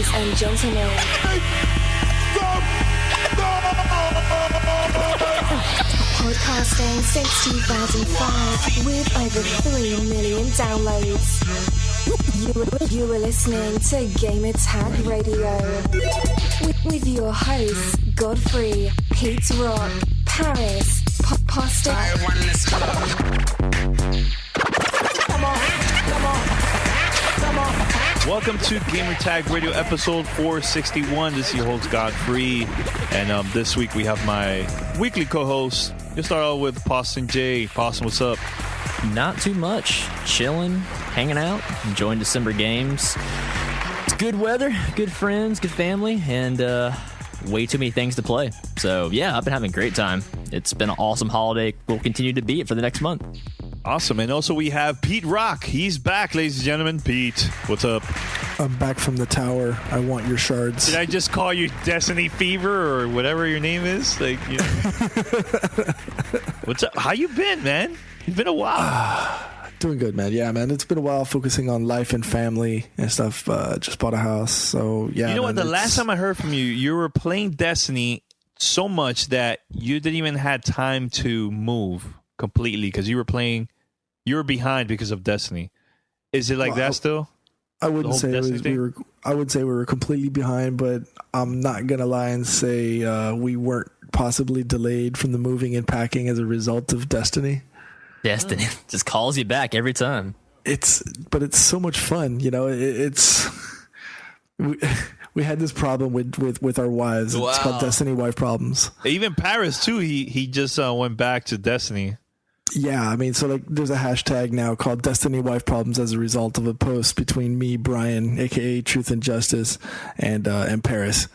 Ladies and gentlemen, podcasting since 2005 with over 3 million downloads. You are listening to Gamertag Radio with your hosts Godfrey, Pete Rock, Paris, Pasta. Welcome to Gamertag Radio episode 461. This is your host Godfrey, and this week we have my weekly co-host. We'll start out with Poston J. Poston, what's up? Not too much. Chilling, hanging out, enjoying December games. It's good weather, good friends, good family, and way too many things to play. So yeah, I've been having a great time. It's been an awesome holiday. We'll continue to be it for the next month. Awesome. And also we have Pete Rock. He's back, ladies and gentlemen. Pete, what's up? I'm back from the tower. I want your shards. Did I just call you Destiny Fever or whatever your name is? Like, you know. What's up? How you been, man? It's been a while. Doing good, man. Yeah, man. It's been a while focusing on life and family and stuff. Just bought a house. So, yeah. You know man, what? The last time I heard from you, you were playing Destiny so much that you didn't even have time to move completely because you were behind because of Destiny. Is it like that still? I wouldn't say I would say we were completely behind, but I'm not gonna lie and say we weren't possibly delayed from the moving and packing as a result of Destiny. Destiny just calls you back every time. It's so much fun, you know. We had this problem with our wives. Wow. It's called Destiny wife problems. Even Paris too. He just went back to Destiny. Yeah, I mean, so like, there's a hashtag now called Destiny Wife Problems as a result of a post between me, Brian, aka Truth and Justice, and Paris.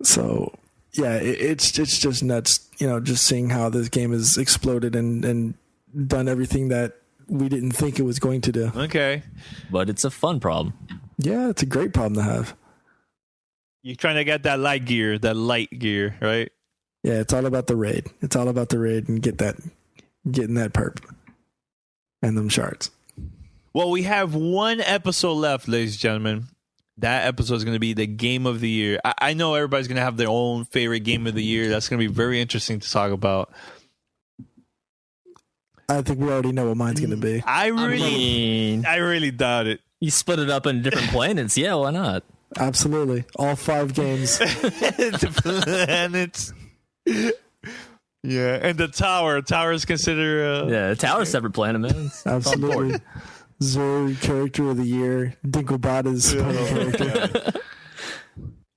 So yeah, it's just nuts, you know, just seeing how this game has exploded and done everything that we didn't think it was going to do. Okay, but it's a fun problem. Yeah, it's a great problem to have. You're trying to get that light gear, right? Yeah, it's all about the raid. It's all about the raid and getting that perp and them shards. Well, we have one episode left, ladies and gentlemen. That episode is going to be the game of the year. I know everybody's going to have their own favorite game of the year. That's going to be very interesting to talk about. I think we already know what mine's going to be. I really doubt it. You split it up into different planets. Yeah, why not? Absolutely. All 5 games. The planets. Yeah, and the tower. Tower is considered... the tower's separate planet, man. Absolutely. Zord, character of the year. Dinklebot is character.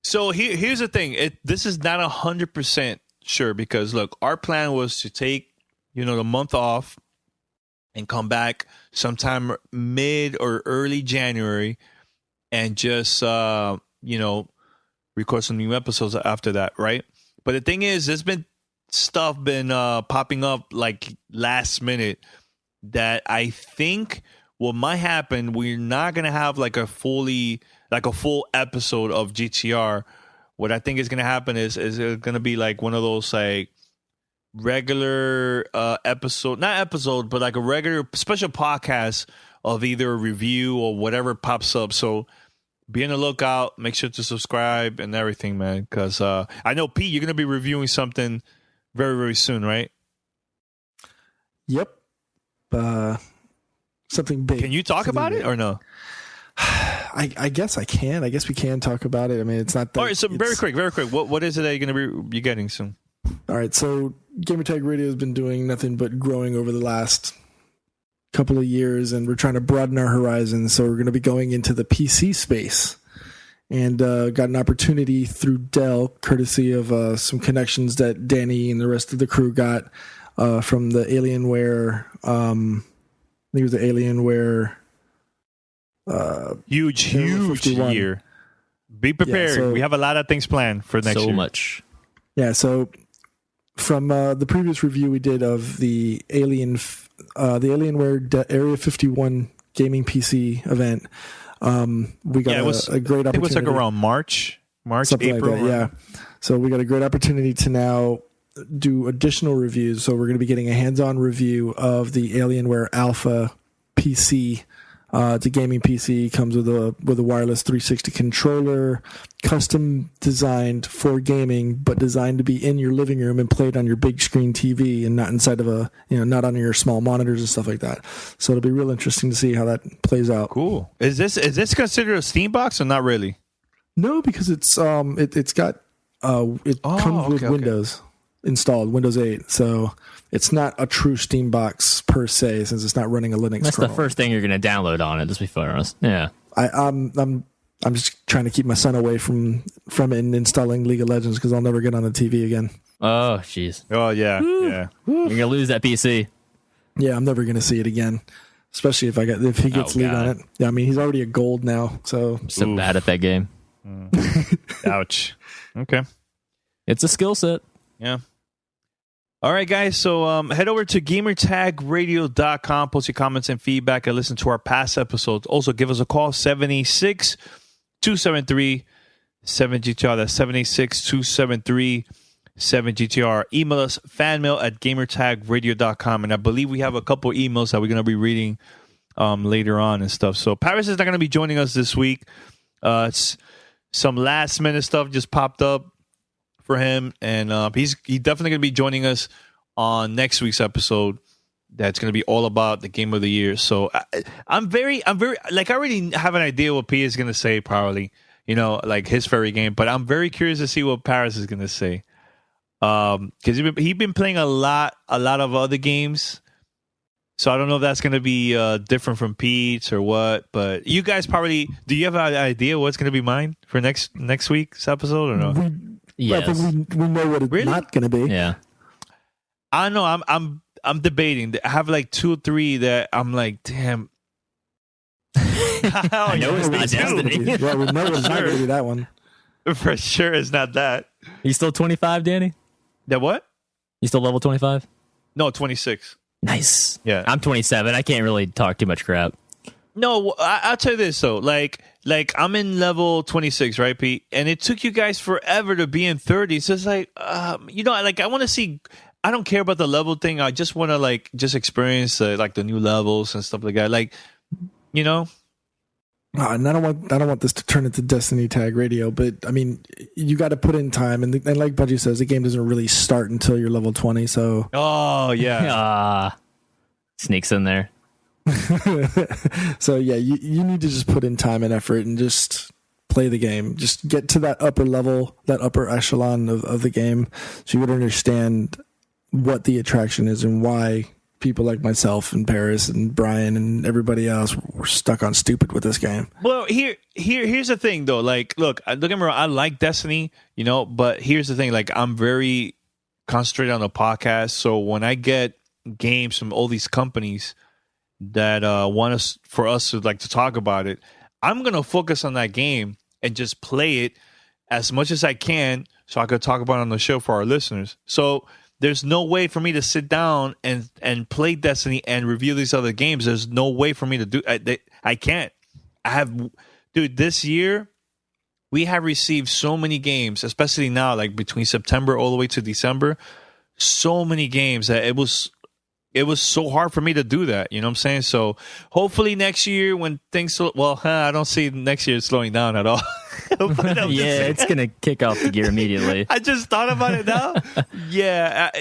So here's the thing. This is not 100% sure because, look, our plan was to take, the month off and come back sometime mid or early January and just, record some new episodes after that, right? But the thing is, there's been stuff popping up like last minute that I think what might happen, we're not gonna have like a full episode of GTR. What I think is gonna happen is it gonna be like one of those like regular not episode, but like a regular special podcast of either a review or whatever pops up. So be on the lookout. Make sure to subscribe and everything, man. Because I know, Pete, you're gonna be reviewing something very, very soon, right? Yep. Something big. Can you talk about it or no? I guess I can. I guess we can talk about it. I mean, it's not that... All right, so very quick. What is it that you're going to be getting soon? All right, so Gamertag Radio has been doing nothing but growing over the last couple of years, and we're trying to broaden our horizons. So we're going to be going into the PC space. And got an opportunity through Dell, courtesy of some connections that Danny and the rest of the crew got from the Alienware. I think it was the Alienware. Huge year. Be prepared. Yeah, so, we have a lot of things planned for next year. So much. Yeah. So from the previous review we did of the Alienware Area 51 gaming PC event. We got a great opportunity. It was like around March, something April. Like that, yeah. So we got a great opportunity to now do additional reviews. So we're going to be getting a hands-on review of the Alienware Alpha PC It's a gaming PC, comes with a wireless 360 controller, custom designed for gaming, but designed to be in your living room and played on your big screen TV and not inside of not on your small monitors and stuff like that. So it'll be real interesting to see how that plays out. Cool. Is this considered a Steam box or not really? No, because it comes with Windows installed, Windows 8. So it's not a true Steam box per se, since it's not running a Linux That's kernel. the first thing you're going to download on it. Just be fair, honest. Yeah. I'm just trying to keep my son away from it and installing League of Legends, because I'll never get on the TV again. Oh, jeez. Oh yeah, yeah. You're going to lose that PC. Yeah, I'm never going to see it again. Especially if he gets League on it. Yeah, I mean, he's already a gold now, so So bad at that game. Ouch. Okay. It's a skill set. Yeah. All right, guys. So head over to gamertagradio.com, post your comments and feedback, and listen to our past episodes. Also, give us a call, 786-273-7GTR. That's 786-273-7GTR. Email us, fanmail@gamertagradio.com. And I believe we have a couple emails that we're going to be reading later on and stuff. So Paris is not going to be joining us this week. It's some last minute stuff just popped up for him, and he's definitely going to be joining us on next week's episode. That's going to be all about the game of the year. So I'm very like, I already have an idea what P is going to say, probably, like his fairy game, but I'm very curious to see what Paris is going to say, because he's been playing a lot of other games. So I don't know if that's going to be different from Pete's or what, but you guys probably, do you have an idea what's going to be mine for next week's episode or no? Yes. I think we know what it's not going to be. Yeah. I know. I'm debating. I have like 2 or 3 that I'm like, damn. I know it's not Destiny. Yeah, we know it's not going to be that one. For sure, it's not that. You still 25, Danny? That what? You still level 25? No, 26. Nice. Yeah. I'm 27. I can't really talk too much crap. No, I'll tell you this though. Like I'm in level 26, right, Pete? And it took you guys forever to be in 30. So it's like, like I want to see. I don't care about the level thing. I just want to just experience like the new levels and stuff like that. Like, And I don't want this to turn into Destiny Tag Radio, but I mean, you got to put in time, and like Bungie says, the game doesn't really start until you're level 20. So, oh yeah, sneaks in there. So yeah, you need to just put in time and effort and just play the game. Just get to that upper level, that upper echelon of the game, so you would understand what the attraction is and why people like myself and Paris and Brian and everybody else were stuck on stupid with this game. Well, here's the thing though. Like, look, don't get me wrong, I like Destiny, but here's the thing. Like, I'm very concentrated on the podcast, so when I get games from all these companies that want us to talk about it, I'm gonna focus on that game and just play it as much as I can, so I could talk about it on the show for our listeners. So there's no way for me to sit down and play Destiny and review these other games. There's no way for me to do. I can't. This year we have received so many games, especially now, like between September all the way to December. So many games that it was so hard for me to do that. You know what I'm saying? So hopefully next year when things, I don't see next year slowing down at all. Yeah, it's going to kick off the gear immediately. I just thought about it now. Yeah,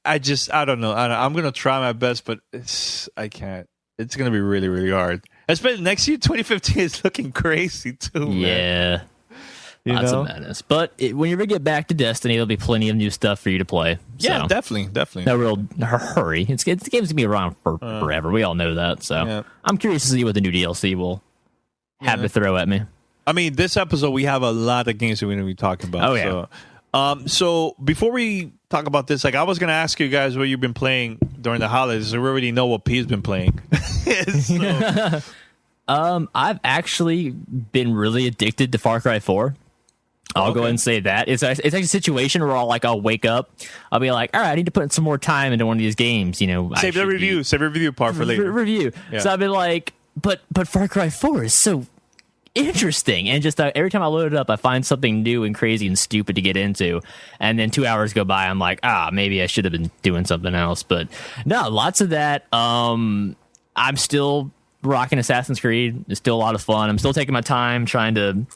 I don't know. I'm going to try my best, but I can't. It's going to be really, really hard. Especially next year, 2015 is looking crazy too, man. Yeah. Lots of madness. But when you ever get back to Destiny, there'll be plenty of new stuff for you to play. Yeah, so. definitely. No real hurry. The game's going to be around for forever. We all know that. So yeah. I'm curious to see what the new DLC will have to throw at me. I mean, this episode, we have a lot of games that we're going to be talking about. Oh, yeah. So before we talk about this, I was going to ask you guys what you've been playing during the holidays. We already know what P's been playing. I've actually been really addicted to Far Cry 4. I'll go ahead and say that. It's actually a situation where I'll wake up, I'll be like, all right, I need to put some more time into one of these games. Save the review part for later. Review. Yeah. So I've been like, but Far Cry 4 is so interesting, and just every time I load it up, I find something new and crazy and stupid to get into, and then 2 hours go by, I'm like, maybe I should have been doing something else. But no, lots of that. I'm still rocking Assassin's Creed. It's still a lot of fun. I'm still taking my time trying to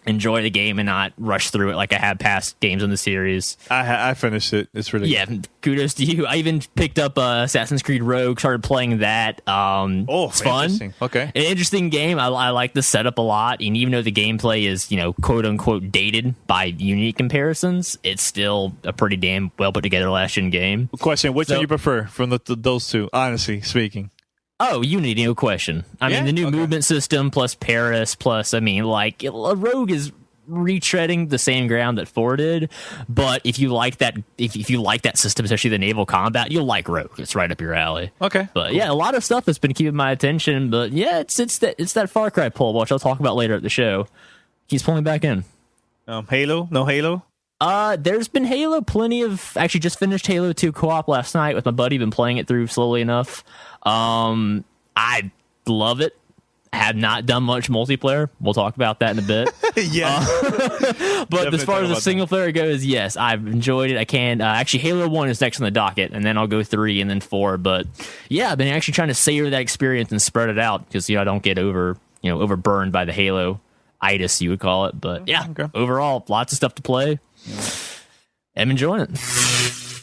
enjoy the game and not rush through it like I have past games in the series. I finished it. It's really good. Kudos to you. I even picked up Assassin's Creed Rogue, started playing that. It's fun. Okay. An interesting game. I like the setup a lot, and even though the gameplay is, quote unquote dated by unique comparisons, it's still a pretty damn well put together last-gen game. Question, which do you prefer from those two, honestly speaking? Oh, Unity, no question. I mean, the new movement system plus Paris plus, Rogue is retreading the same ground that 4 did, but if you like that, if you like that system, especially the naval combat, you'll like Rogue. It's right up your alley. Okay, but cool. Yeah, a lot of stuff that's been keeping my attention. But yeah, it's that Far Cry pull, which I'll talk about later at the show. He's pulling back in. Halo, no Halo. There's been Halo, plenty of. Actually, just finished Halo 2 co-op last night with my buddy. Been playing it through slowly enough. I love it. Have not done much multiplayer. We'll talk about that in a bit. Yeah. But as far as the single player goes, yes, I've enjoyed it. I can actually Halo 1 is next on the docket, and then I'll go 3 and then 4. But yeah, I've been actually trying to savor that experience and spread it out because I don't get overburned by the Halo itis, you would call it. But yeah, overall, lots of stuff to play. Yeah. I'm enjoying it.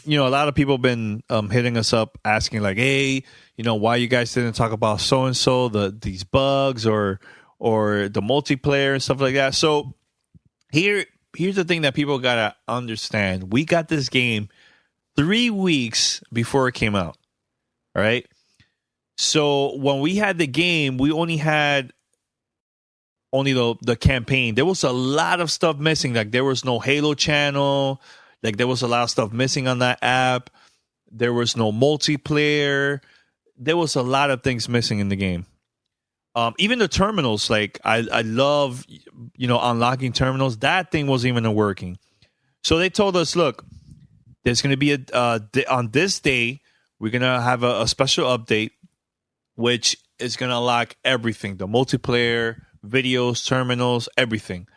A lot of people have been hitting us up asking like, hey, why you guys didn't talk about so-and-so, these bugs or the multiplayer and stuff like that. So here's the thing that people got to understand. We got this game 3 weeks before it came out. All right. So when we had the game, we only had the campaign. There was a lot of stuff missing. Like there was no Halo channel. Like there was a lot of stuff missing on that app. There was no multiplayer. There was a lot of things missing in the game. Even the terminals, like I love, unlocking terminals. That thing wasn't even working. So they told us, look, there's going to be on this day, we're going to have a special update, which is going to unlock everything, the multiplayer, videos, terminals, everything.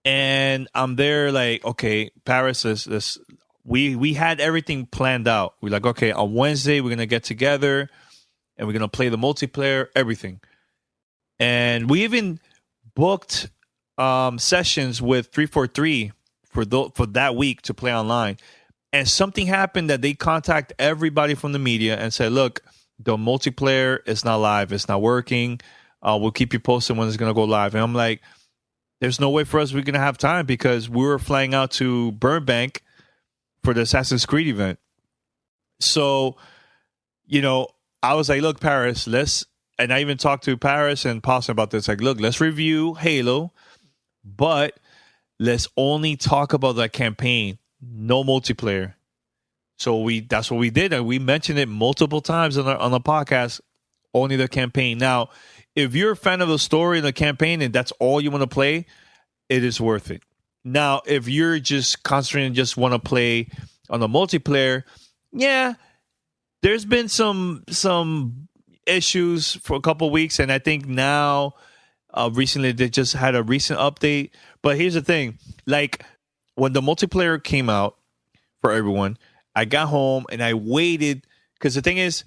And I'm there like, okay, Paris, we had everything planned out. We're like, okay, on Wednesday, we're going to get together and we're going to play the multiplayer, everything. And we even booked sessions with 343 for that week to play online. And something happened that they contact everybody from the media and say, look, the multiplayer is not live. It's not working. We'll keep you posted when it's going to go live. And I'm like, there's no way for us we're going to have time because we were flying out to Burbank for the Assassin's Creed event. So, I was like, look, Paris, and I even talked to Paris and Paulson about this. Like, look, let's review Halo, but let's only talk about that campaign, no multiplayer. So that's what we did. And we mentioned it multiple times on the podcast, only the campaign. Now, if you're a fan of the story and the campaign and that's all you want to play, it is worth it. Now, if you're just concentrating and just want to play on the multiplayer, yeah, there's been some issues for a couple of weeks, and I think now recently they just had a recent update. But here's the thing. Like, when the multiplayer came out for everyone, I got home and I waited because the thing is,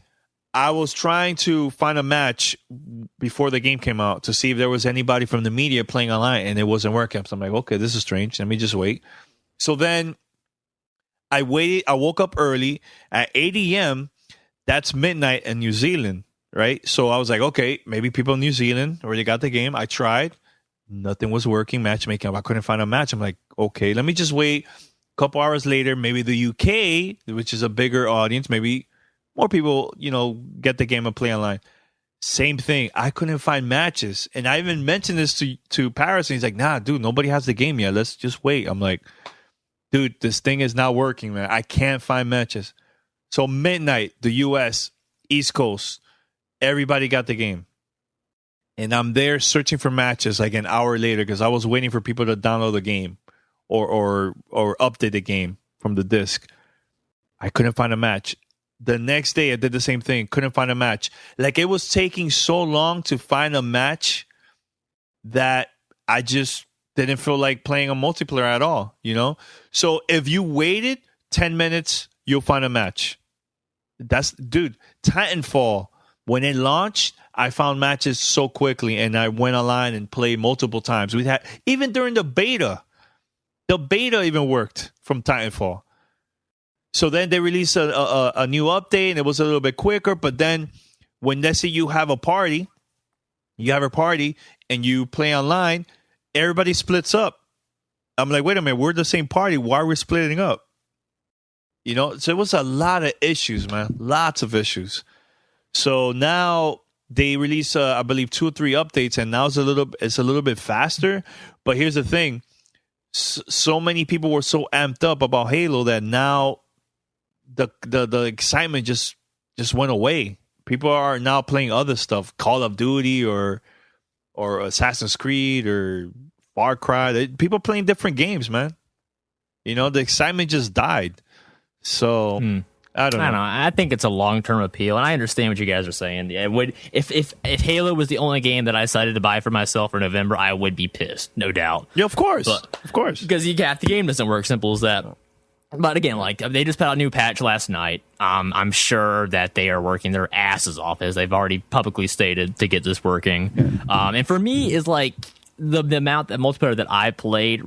I was trying to find a match before the game came out to see if there was anybody from the media playing online, and it wasn't working. So I'm like, okay, this is strange. Let me just wait. So then I waited. I woke up early at 8 a.m. That's midnight in New Zealand, right? So I was like, okay, maybe people in New Zealand already got the game. I tried. Nothing was working. Matchmaking. I couldn't find a match. I'm like, okay, let me just wait. A couple hours later, maybe the UK, which is a bigger audience, maybe more people, get the game and play online. Same thing. I couldn't find matches. And I even mentioned this to Paris, and he's like, nah, dude, nobody has the game yet. Let's just wait. I'm like, dude, this thing is not working, man. I can't find matches. So midnight, the US, East Coast, everybody got the game. And I'm there searching for matches like an hour later because I was waiting for people to download the game or update the game from the disc. I couldn't find a match. The next day, I did the same thing. Couldn't find a match. Like, it was taking so long to find a match that I just didn't feel like playing a multiplayer at all, So if you waited 10 minutes, you'll find a match. Dude, Titanfall When it launched, I found matches so quickly, and I went online and played multiple times. We had even during the beta even worked from Titanfall. So then they released a new update, and it was a little bit quicker. But then when let's say you have a party and you play online, everybody splits up. I'm like, wait a minute, we're the same party. Why are we splitting up? You know, so it was a lot of issues, man. Lots of issues. So now they release, I believe, 2 or 3 updates, and now it's a little bit faster. But here's the thing: so many people were so amped up about Halo that now the excitement just went away. People are now playing other stuff, Call of Duty or Assassin's Creed or Farcry. People playing different games, man. You know, the excitement just died. So I don't know. I think it's a long-term appeal, and I understand what you guys are saying. Yeah, it would if Halo was the only game that I decided to buy for myself for November, I would be pissed, no doubt. Yeah, of course, because the game doesn't work. Simple as that. But again, like, they just put out a new patch last night. I'm sure that they are working their asses off, as they've already publicly stated, to get this working. And for me, is like the amount that multiplayer that I played.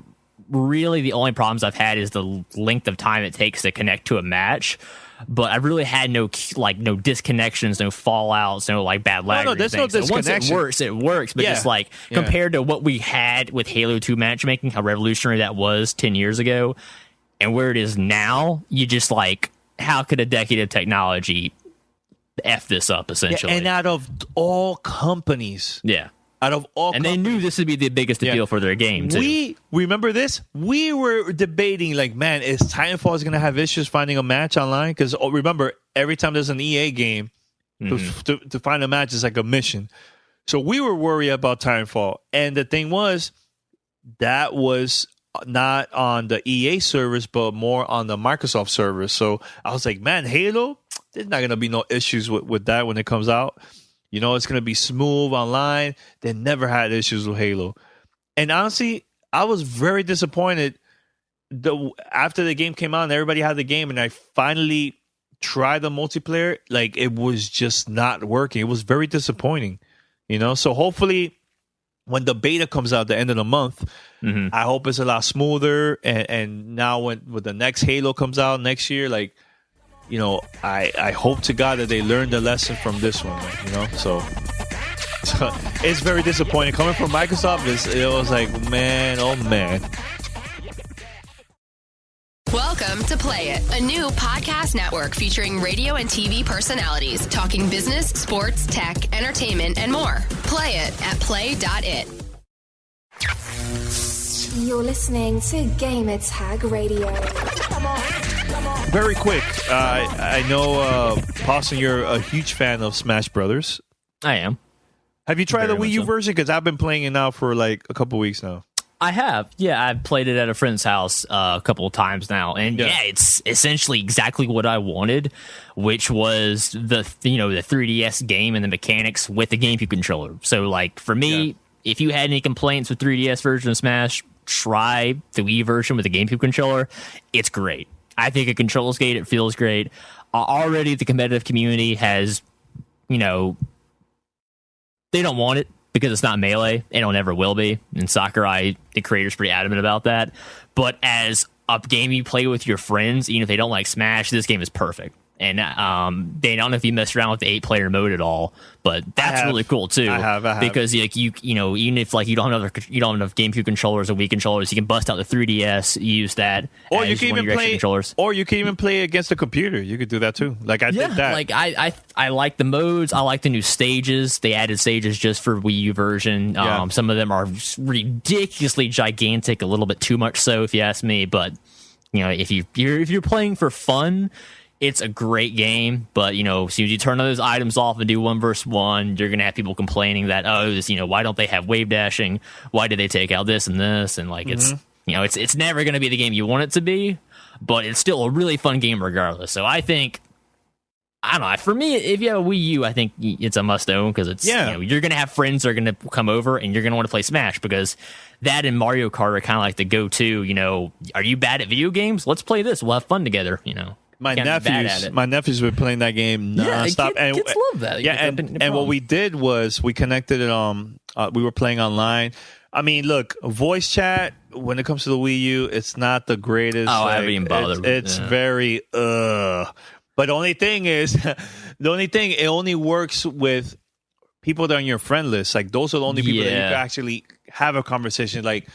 Really, the only problems I've had is the length of time it takes to connect to a match. But I really had no disconnections, no fallouts, no like bad lag. No, there's no disconnection. So once it works. But just like compared to what we had with Halo 2 matchmaking, how revolutionary that was 10 years ago, and where it is now, you just like, how could a decade of technology F this up, essentially? Yeah, and out of all companies. Yeah. Out of all companies, they knew this would be the biggest appeal for their game, too. We remember this? We were debating, like, man, is Titanfall going to have issues finding a match online? Because remember, every time there's an EA game, to find a match is like a mission. So we were worried about Titanfall. And the thing was, that was not on the EA service, but more on the Microsoft service. So I was like, man, Halo, there's not going to be no issues with that when it comes out. You know, it's going to be smooth online. They never had issues with Halo. And honestly, I was very disappointed after the game came out and everybody had the game and I finally tried the multiplayer. Like, it was just not working. It was very disappointing, you know? So hopefully when the beta comes out at the end of the month, I hope it's a lot smoother. And now when the next Halo comes out next year, like, you know, I hope to God that they learned the lesson from this one, you know? So it's very disappointing. Coming from Microsoft, it was like, man, oh man. Welcome to Play It, a new podcast network featuring radio and TV personalities talking business, sports, tech, entertainment, and more. Play it at play.it. You're listening to Gamertag Radio. Very quick, I know, Paulson, you're a huge fan of Smash Brothers. I am. Have you tried the Wii U version? Because I've been playing it now for like a couple weeks now. I have. Yeah, I've played it at a friend's house a couple of times now. And yeah, it's essentially exactly what I wanted, which was the 3DS game and the mechanics with the GameCube controller. So like for me, if you had any complaints with 3DS version of Smash, try the Wii version with the GameCube controller. It's great. I think it controls great. It feels great. Already the competitive community has, they don't want it because it's not Melee, and it never will be. And Sakurai, the creator's pretty adamant about that. But as a game you play with your friends, even if they don't like Smash, this game is perfect. And they don't know if you messed around with the 8-player mode at all, but that's really cool too. I have. Because like even if like you don't have enough GameCube controllers or Wii controllers, you can bust out the 3DS, use that, or you can even play controllers. Or you can even play against the computer. You could do that too. Like I did that. Like I like the modes. I like the new stages. They added stages just for Wii U version. Some of them are ridiculously gigantic, a little bit too much so, if you ask me. But if you're playing for fun, it's a great game, but as soon as you turn those items off and do 1v1, you're gonna have people complaining that why don't they have wave dashing? Why did they take out this and this? And like it's never gonna be the game you want it to be, but it's still a really fun game regardless. So I think, I don't know, for me, if you have a Wii U, I think it's a must own because it's you're gonna have friends that are gonna come over and you're gonna want to play Smash because that and Mario Kart are kind of like the go-to. Are you bad at video games? Let's play this. We'll have fun together. My Can't be bad at nephews, it. my nephews were playing that game Yeah, nonstop. kids love that. Yeah, and what we did was we connected it. We were playing online. I mean, look, voice chat when it comes to the Wii U, it's not the greatest. Oh, I haven't even bothered. It's very But the only thing is, it only works with people that are on your friend list. Like those are the only people that you can actually have a conversation. Like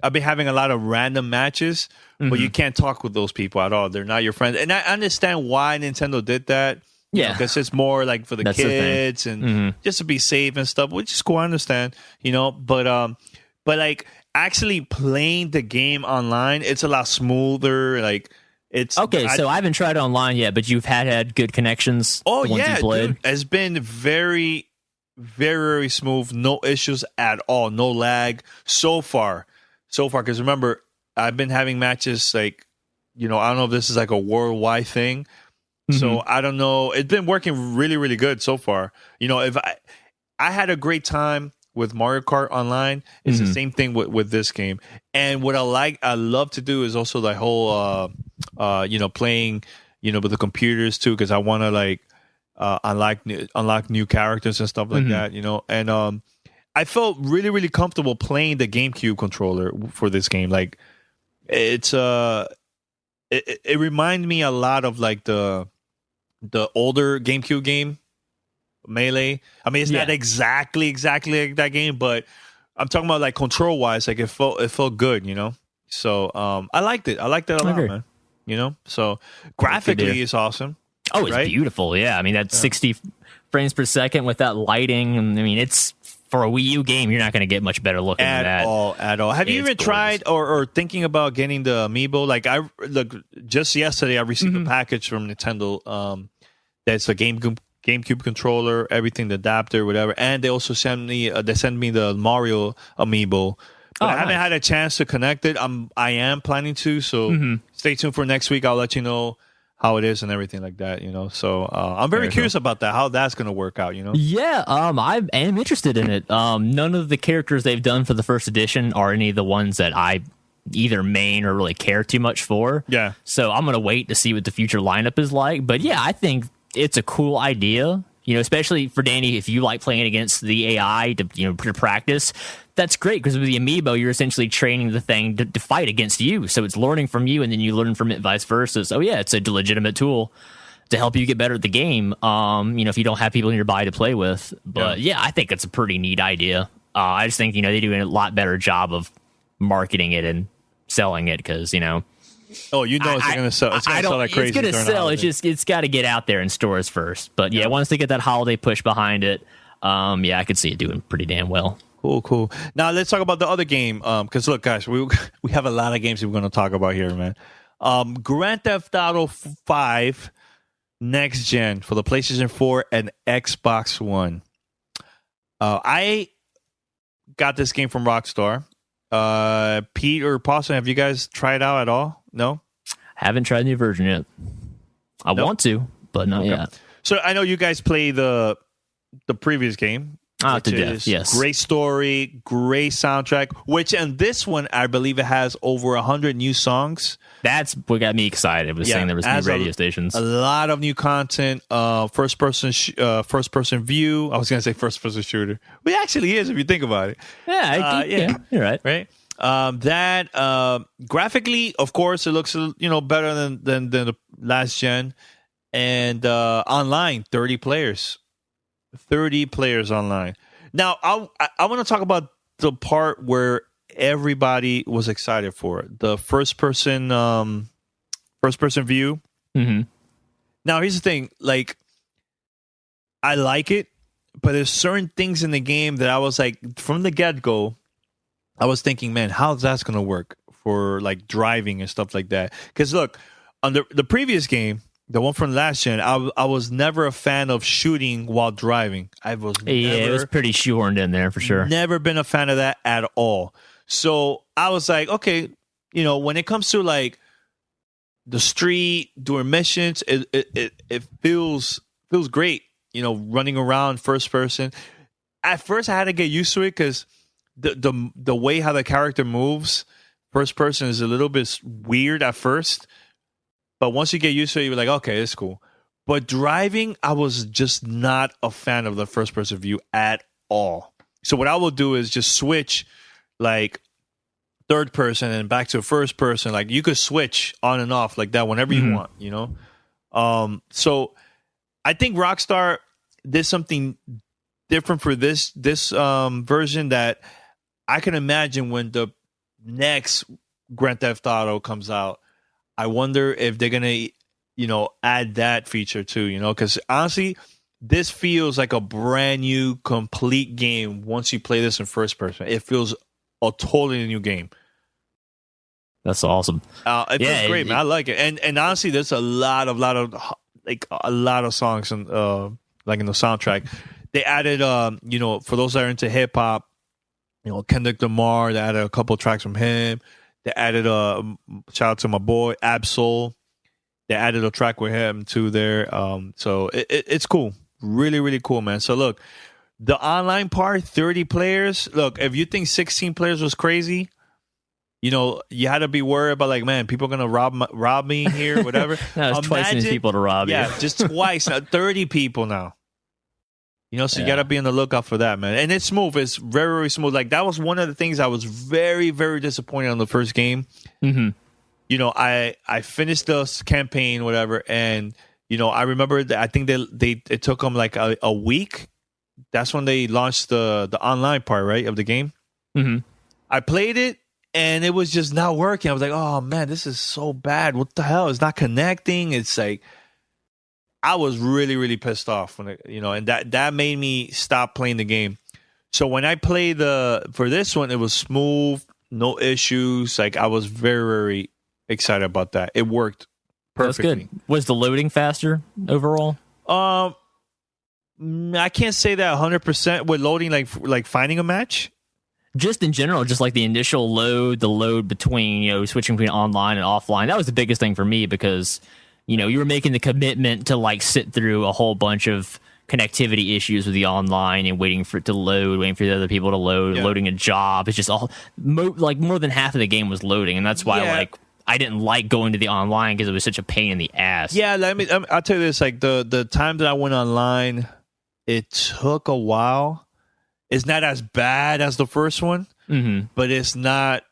I've been having a lot of random matches, but you can't talk with those people at all. They're not your friends. And I understand why Nintendo did that. Yeah, because it's more like for the That's kids and just to be safe and stuff, which is cool. I understand, but like actually playing the game online, it's a lot smoother. Like it's okay. So I haven't tried it online yet, but you've had good connections. Oh the ones yeah, you played. dude, it's been very, very smooth. No issues at all. No lag so far. Because remember, I've been having matches like, I don't know if this is like a worldwide thing. So I don't know. It's been working really, really good so far. If I had a great time with Mario Kart Online, it's the same thing with this game. And what I love to do is also the whole, playing, with the computers too, because I want to like unlock new characters and stuff like that. And I felt really, really comfortable playing the GameCube controller for this game. Like it's it reminded me a lot of like the older GameCube game, Melee. I mean, it's not exactly like that game, but I'm talking about like control wise, like it felt good, So I liked it. I liked it a lot, man. So graphically, it's awesome. Oh, it's right? beautiful. Yeah, I mean that's 60 frames per second with that lighting, and I mean it's for a Wii U game, you're not going to get much better looking than that. At all. Have you even tried or thinking about getting the Amiibo? Like just yesterday, I received a package from Nintendo. That's a GameCube controller, everything, the adapter, whatever, and they also sent me the Mario Amiibo. But I haven't had a chance to connect it. I am planning to. So stay tuned for next week. I'll let you know how it is and everything like that, So I'm very curious about that, how that's going to work out, Yeah, I am interested in it. None of the characters they've done for the first edition are any of the ones that I either main or really care too much for. Yeah. So I'm going to wait to see what the future lineup is like. But yeah, I think it's a cool idea, especially for Danny, if you like playing against the AI to practice. That's great because with the Amiibo, you're essentially training the thing to fight against you. So it's learning from you and then you learn from it vice versa. So yeah, it's a legitimate tool to help you get better at the game. If you don't have people nearby to play with. But yeah, I think it's a pretty neat idea. I just think, they do a lot better job of marketing it and selling it because, Oh, it's going to sell. It's going to sell like crazy. It's going to sell. It's got to get out there in stores first. But yeah, once they get that holiday push behind it, I could see it doing pretty damn well. Cool. Now let's talk about the other game. Because look, guys, we have a lot of games we're going to talk about here, man. Grand Theft Auto 5 Next Gen for the PlayStation 4 and Xbox One. I got this game from Rockstar. Pete or Paulson, have you guys tried out at all? No? Haven't tried the new version yet. I want to, but not yet. So I know you guys play the previous game. To death, yes. Great story, great soundtrack, which in this one, I believe it has over 100 new songs. That's what got me excited, was saying there was new radio stations. A lot of new content, first person view. I was going to say first person shooter. Well, it actually is if you think about it. Yeah, you're right. Right? That graphically, of course, it looks better than the last gen. And online, 30 players. 30 players online. Now, I want to talk about the part where everybody was excited for it. The first person view. Mm-hmm. Now, here's the thing. Like, I like it, but there's certain things in the game that I was like, from the get-go, I was thinking, man, how's that going to work for like driving and stuff like that? Because look, on the previous game, the one from last gen, I was never a fan of shooting while driving. It was pretty shoehorned in there for sure. Never been a fan of that at all. So I was like, okay, when it comes to like the street doing missions, it feels great. Running around first person. At first, I had to get used to it because the way how the character moves first person is a little bit weird at first. But once you get used to it, you're like, okay, it's cool. But driving, I was just not a fan of the first person view at all. So what I will do is just switch like third person and back to first person. Like you could switch on and off like that whenever you want, you know? So I think Rockstar did something different for this version that I can imagine when the next Grand Theft Auto comes out. I wonder if they're gonna, you know, add that feature too, you know, because honestly, this feels like a brand new, complete game once you play this in first person. It feels a totally new game. That's awesome. It feels great, man. I like it, and honestly, there's a lot of songs and like in the soundtrack. They added, you know, for those that are into hip hop, you know, Kendrick Lamar. They added a couple tracks from him. They added a shout out to my boy Absol. They added a track with him too there. So it's cool. Really, really cool, man. So look, the online part, 30 players. Look, if you think 16 players was crazy, you know, you had to be worried about like, man, people are going to rob me here, whatever. No, it's twice as many people to rob you. Yeah, just twice. 30 people now. You know, so you got to be on the lookout for that, man. And it's smooth. It's very, very smooth. Like, that was one of the things I was very, very disappointed on the first game. Mm-hmm. You know, I finished the campaign, whatever, and, you know, I remember that I think it took them like a week. That's when they launched the online part, right, of the game. Mm-hmm. I played it, and it was just not working. I was like, oh, man, this is so bad. What the hell? It's not connecting. It's like... I was really, really pissed off when you know, and that made me stop playing the game. So when I played for this one, it was smooth, no issues. Like I was very, very excited about that. It worked perfectly. That's good. Was the loading faster overall? I can't say that 100% with loading, like finding a match. Just in general, just like the initial load, the load between, you know, switching between online and offline. That was the biggest thing for me because, you know, you were making the commitment to like sit through a whole bunch of connectivity issues with the online and waiting for it to load, waiting for the other people to load, loading a job. It's just all like more than half of the game was loading, and that's why like I didn't like going to the online because it was such a pain in the ass. Yeah, I'll tell you this: like the time that I went online, it took a while. It's not as bad as the first one, but it's not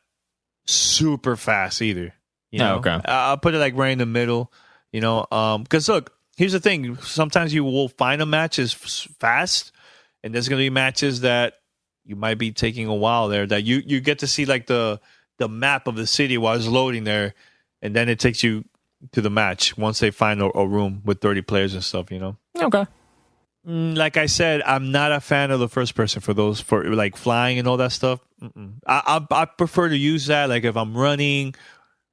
super fast either. You know? Okay. I'll put it like right in the middle. You know, because look, here's the thing. Sometimes you will find a match is fast, and there's going to be matches that you might be taking a while there. That you get to see like the map of the city while it's loading there, and then it takes you to the match once they find a room with 30 players and stuff. You know. Okay. Like I said, I'm not a fan of the first person for like flying and all that stuff. I prefer to use that like if I'm running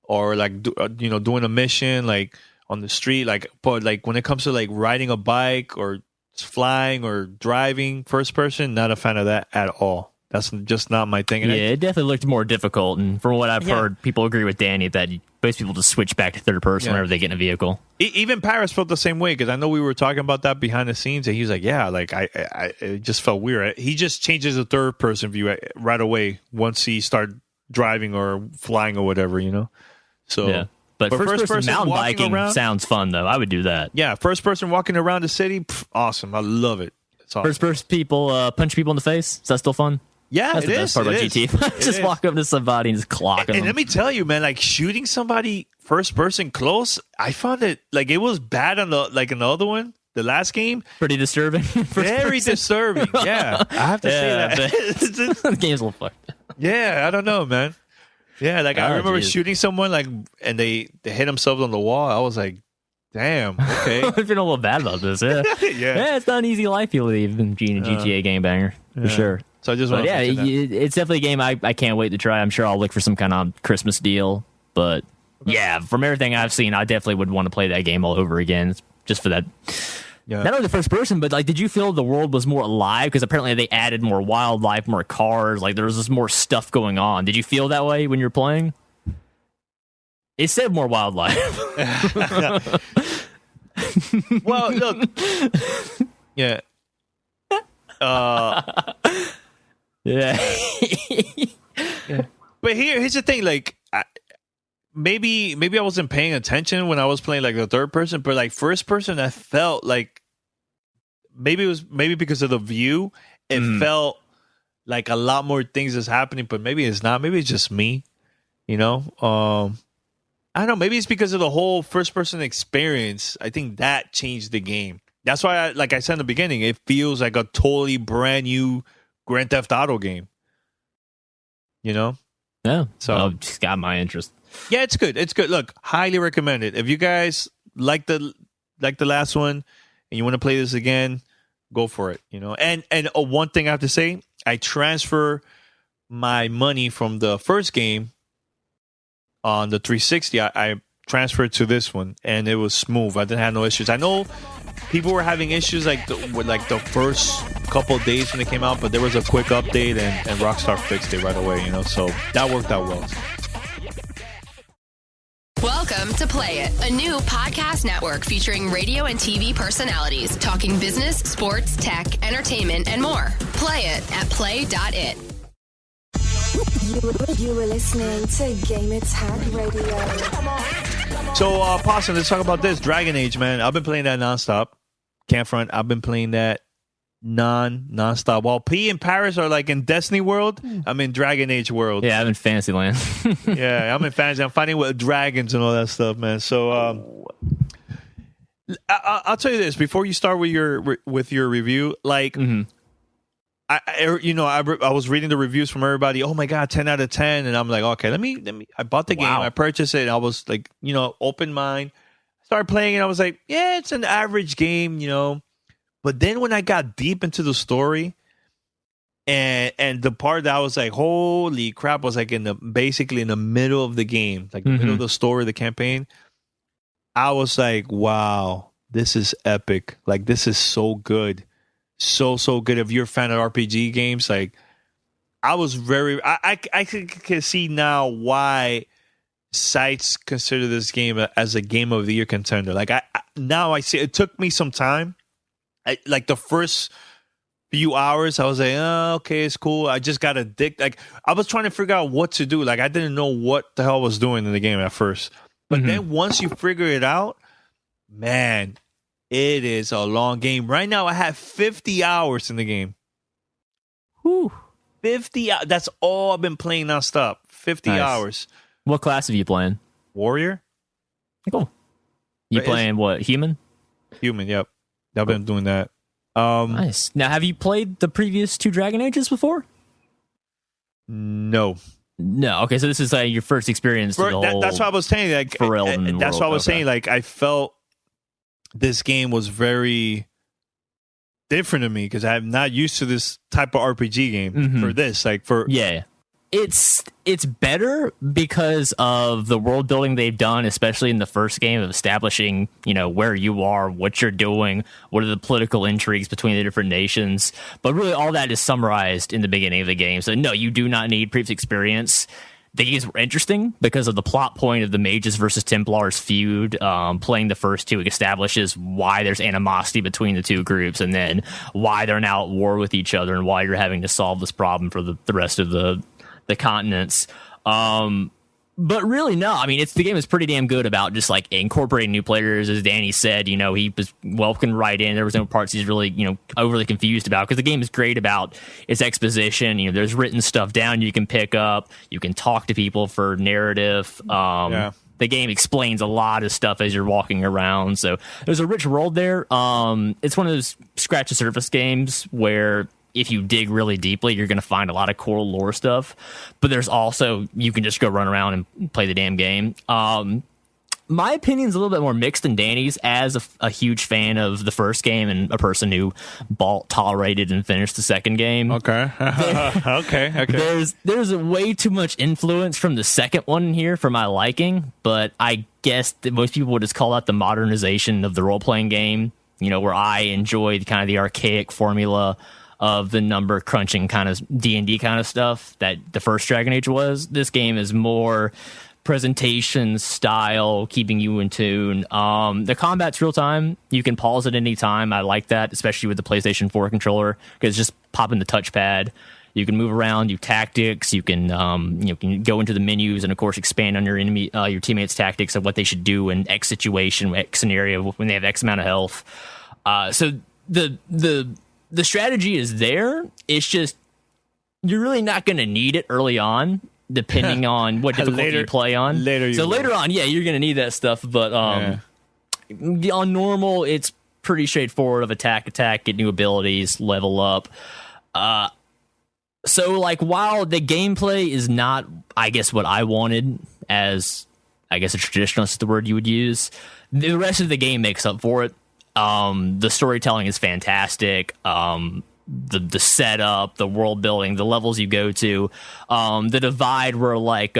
or like doing a mission like on the street, but when it comes to like riding a bike or flying or driving first person, not a fan of that at all. That's just not my thing. And it definitely looked more difficult. And from what I've heard, people agree with Danny that most people just switch back to third person whenever they get in a vehicle. Even Paris felt the same way because I know we were talking about that behind the scenes, and he was like, "Yeah, like I it just felt weird." He just changes the third person view right away once he started driving or flying or whatever, you know. So. Yeah. But first person mountain biking sounds fun, though. I would do that. Yeah, first person walking around the city, awesome. I love it. It's awesome. First person people punch people in the face. Is that still fun? Yeah, that's the best part about GTAV. Just walk up to somebody and just clock them. And let me tell you, man, like shooting somebody first person close, I found it like it was bad on another one. The last game, pretty disturbing. Very disturbing. Yeah, I have to say that. The game's a little fucked. Yeah, I don't know, man. Yeah, like I remember shooting someone and they hit themselves on the wall. I was like, damn, okay. I've been a little bad about this. Yeah, yeah, it's not an easy life you live in being a GTA game banger for sure. So I just want it's definitely a game I can't wait to try. I'm sure I'll look for some kind of Christmas deal. But yeah, from everything I've seen, I definitely would want to play that game all over again just for that. Yeah. Not only the first person, but like, did you feel the world was more alive? Because apparently they added more wildlife, more cars. Like there was just more stuff going on. Did you feel that way when you were playing? It said more wildlife. Well, look. Yeah. Yeah. But here's the thing. Like, maybe I wasn't paying attention when I was playing like the third person, but like first person, I felt like maybe because of the view, it felt like a lot more things is happening, but maybe it's not. Maybe it's just me, you know. I don't know. Maybe it's because of the whole first person experience. I think that changed the game. That's why, like I said in the beginning, it feels like a totally brand new Grand Theft Auto game. You know. Yeah. So just got my interest. Yeah, it's good. It's good. Look, highly recommend it. If you guys like the last one and you want to play this again, go for it. You know, and one thing I have to say, I transfer my money from the first game on the 360. I transferred to this one, and it was smooth. I didn't have no issues. I know people were having issues with the first couple of days when it came out, but there was a quick update, and Rockstar fixed it right away. You know, so that worked out well. Welcome to Play It, a new podcast network featuring radio and TV personalities talking business, sports, tech, entertainment, and more. Play it at play.it. You were listening to Gamertag Radio. So, Possum, let's talk about this. Dragon Age, man. I've been playing that nonstop. Can't front. I've been playing that nonstop. While P and Paris are like in Destiny world, I'm in Dragon Age world. Yeah, I'm in Fantasyland. Yeah, I'm in fantasy. I'm fighting with dragons and all that stuff, man. So I'll tell you this before you start with your review. Like, I was reading the reviews from everybody. Oh my god, 10 out of 10, and I'm like, okay, let me. I bought the game, I purchased it, and I was like, open mind. Started playing, and I was like, yeah, it's an average game, you know. But then when I got deep into the story, and the part that I was like, holy crap, was like basically in the middle of the game, like the middle of the story, the campaign. I was like, wow, this is epic. Like, this is so good. So good. If you're a fan of RPG games, like, I was I can see now why sites consider this game as a game of the year contender. Like, now I see it took me some time. Like the first few hours, I was like, oh, okay, it's cool. I just got addicted. Like, I was trying to figure out what to do. Like, I didn't know what the hell I was doing in the game at first. But then once you figure it out, man, it is a long game. Right now, I have 50 hours in the game. Whew. 50 hours. That's all I've been playing nonstop. 50 hours. What class are you playing? Warrior. Cool. You playing what? Human? Human, yep. I've been doing that. Nice. Now, have you played the previous 2 Dragon Ages before? No. Okay, so this is your first experience. That's what I was saying. Like, that's what I was saying. Like, I felt this game was very different to me because I'm not used to this type of RPG game for this. Like, yeah. It's better because of the world building they've done, especially in the first game, of establishing, where you are, what you're doing, what are the political intrigues between the different nations. But really, all that is summarized in the beginning of the game. So no, you do not need previous experience. The games were interesting because of the plot point of the Mages versus Templars feud. Playing the first 2 establishes why there's animosity between the 2 groups, and then why they're now at war with each other, and why you're having to solve this problem for the rest of the continents. But really, no. I mean, the game is pretty damn good about just like incorporating new players. As Danny said, he was welcomed right in. There was no parts he's really, overly confused about, because the game is great about its exposition. There's written stuff down you can pick up. You can talk to people for narrative. The game explains a lot of stuff as you're walking around. So there's a rich world there. It's one of those scratch the surface games where if you dig really deeply, you're going to find a lot of cool lore stuff. But there's also, you can just go run around and play the damn game. My opinion's a little bit more mixed than Danny's, as a huge fan of the first game and a person who tolerated and finished the second game. Okay. Okay. There's a way too much influence from the second one here for my liking, but I guess that most people would just call that the modernization of the role-playing game, where I enjoyed kind of the archaic formula of the number crunching kind of D&D kind of stuff that the first Dragon Age was. This game is more presentation style, keeping you in tune. The combat's real time. You can pause at any time. I like that, especially with the PlayStation 4 controller, because just popping the touchpad, You can move around, do tactics. You can can go into the menus and of course expand on your your teammates' tactics of what they should do in X situation, X scenario when they have X amount of health. So the strategy is there. It's just you're really not going to need it early on, depending on what difficulty you play on. Later on, yeah, you're going to need that stuff. But on normal, it's pretty straightforward of attack, get new abilities, level up. So, like, while the gameplay is not, I guess, what I wanted as, I guess, a traditionalist is the word you would use, the rest of the game makes up for it. The storytelling is fantastic. The setup, the world building, the levels you go to, the divide where, like,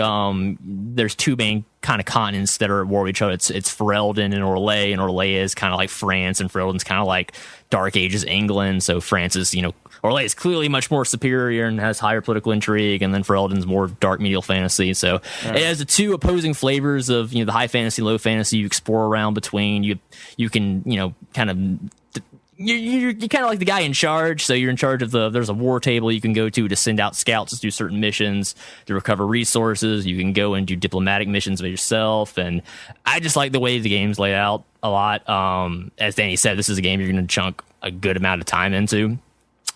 there's two main kind of continents that are at war with each other. It's Ferelden and Orlais, and Orlais is kind of like France, and Ferelden's kind of like Dark Ages England. So France is, Orlais is clearly much more superior and has higher political intrigue, and then Ferelden's more dark medieval fantasy. So it has the two opposing flavors of the high fantasy, low fantasy. You explore around between. You can kind of. You're kind of like the guy in charge, so you're in charge of there's a war table you can go to send out scouts to do certain missions, to recover resources. You can go and do diplomatic missions by yourself, and I just like the way the game's laid out a lot. As Danny said, this is a game you're going to chunk a good amount of time into.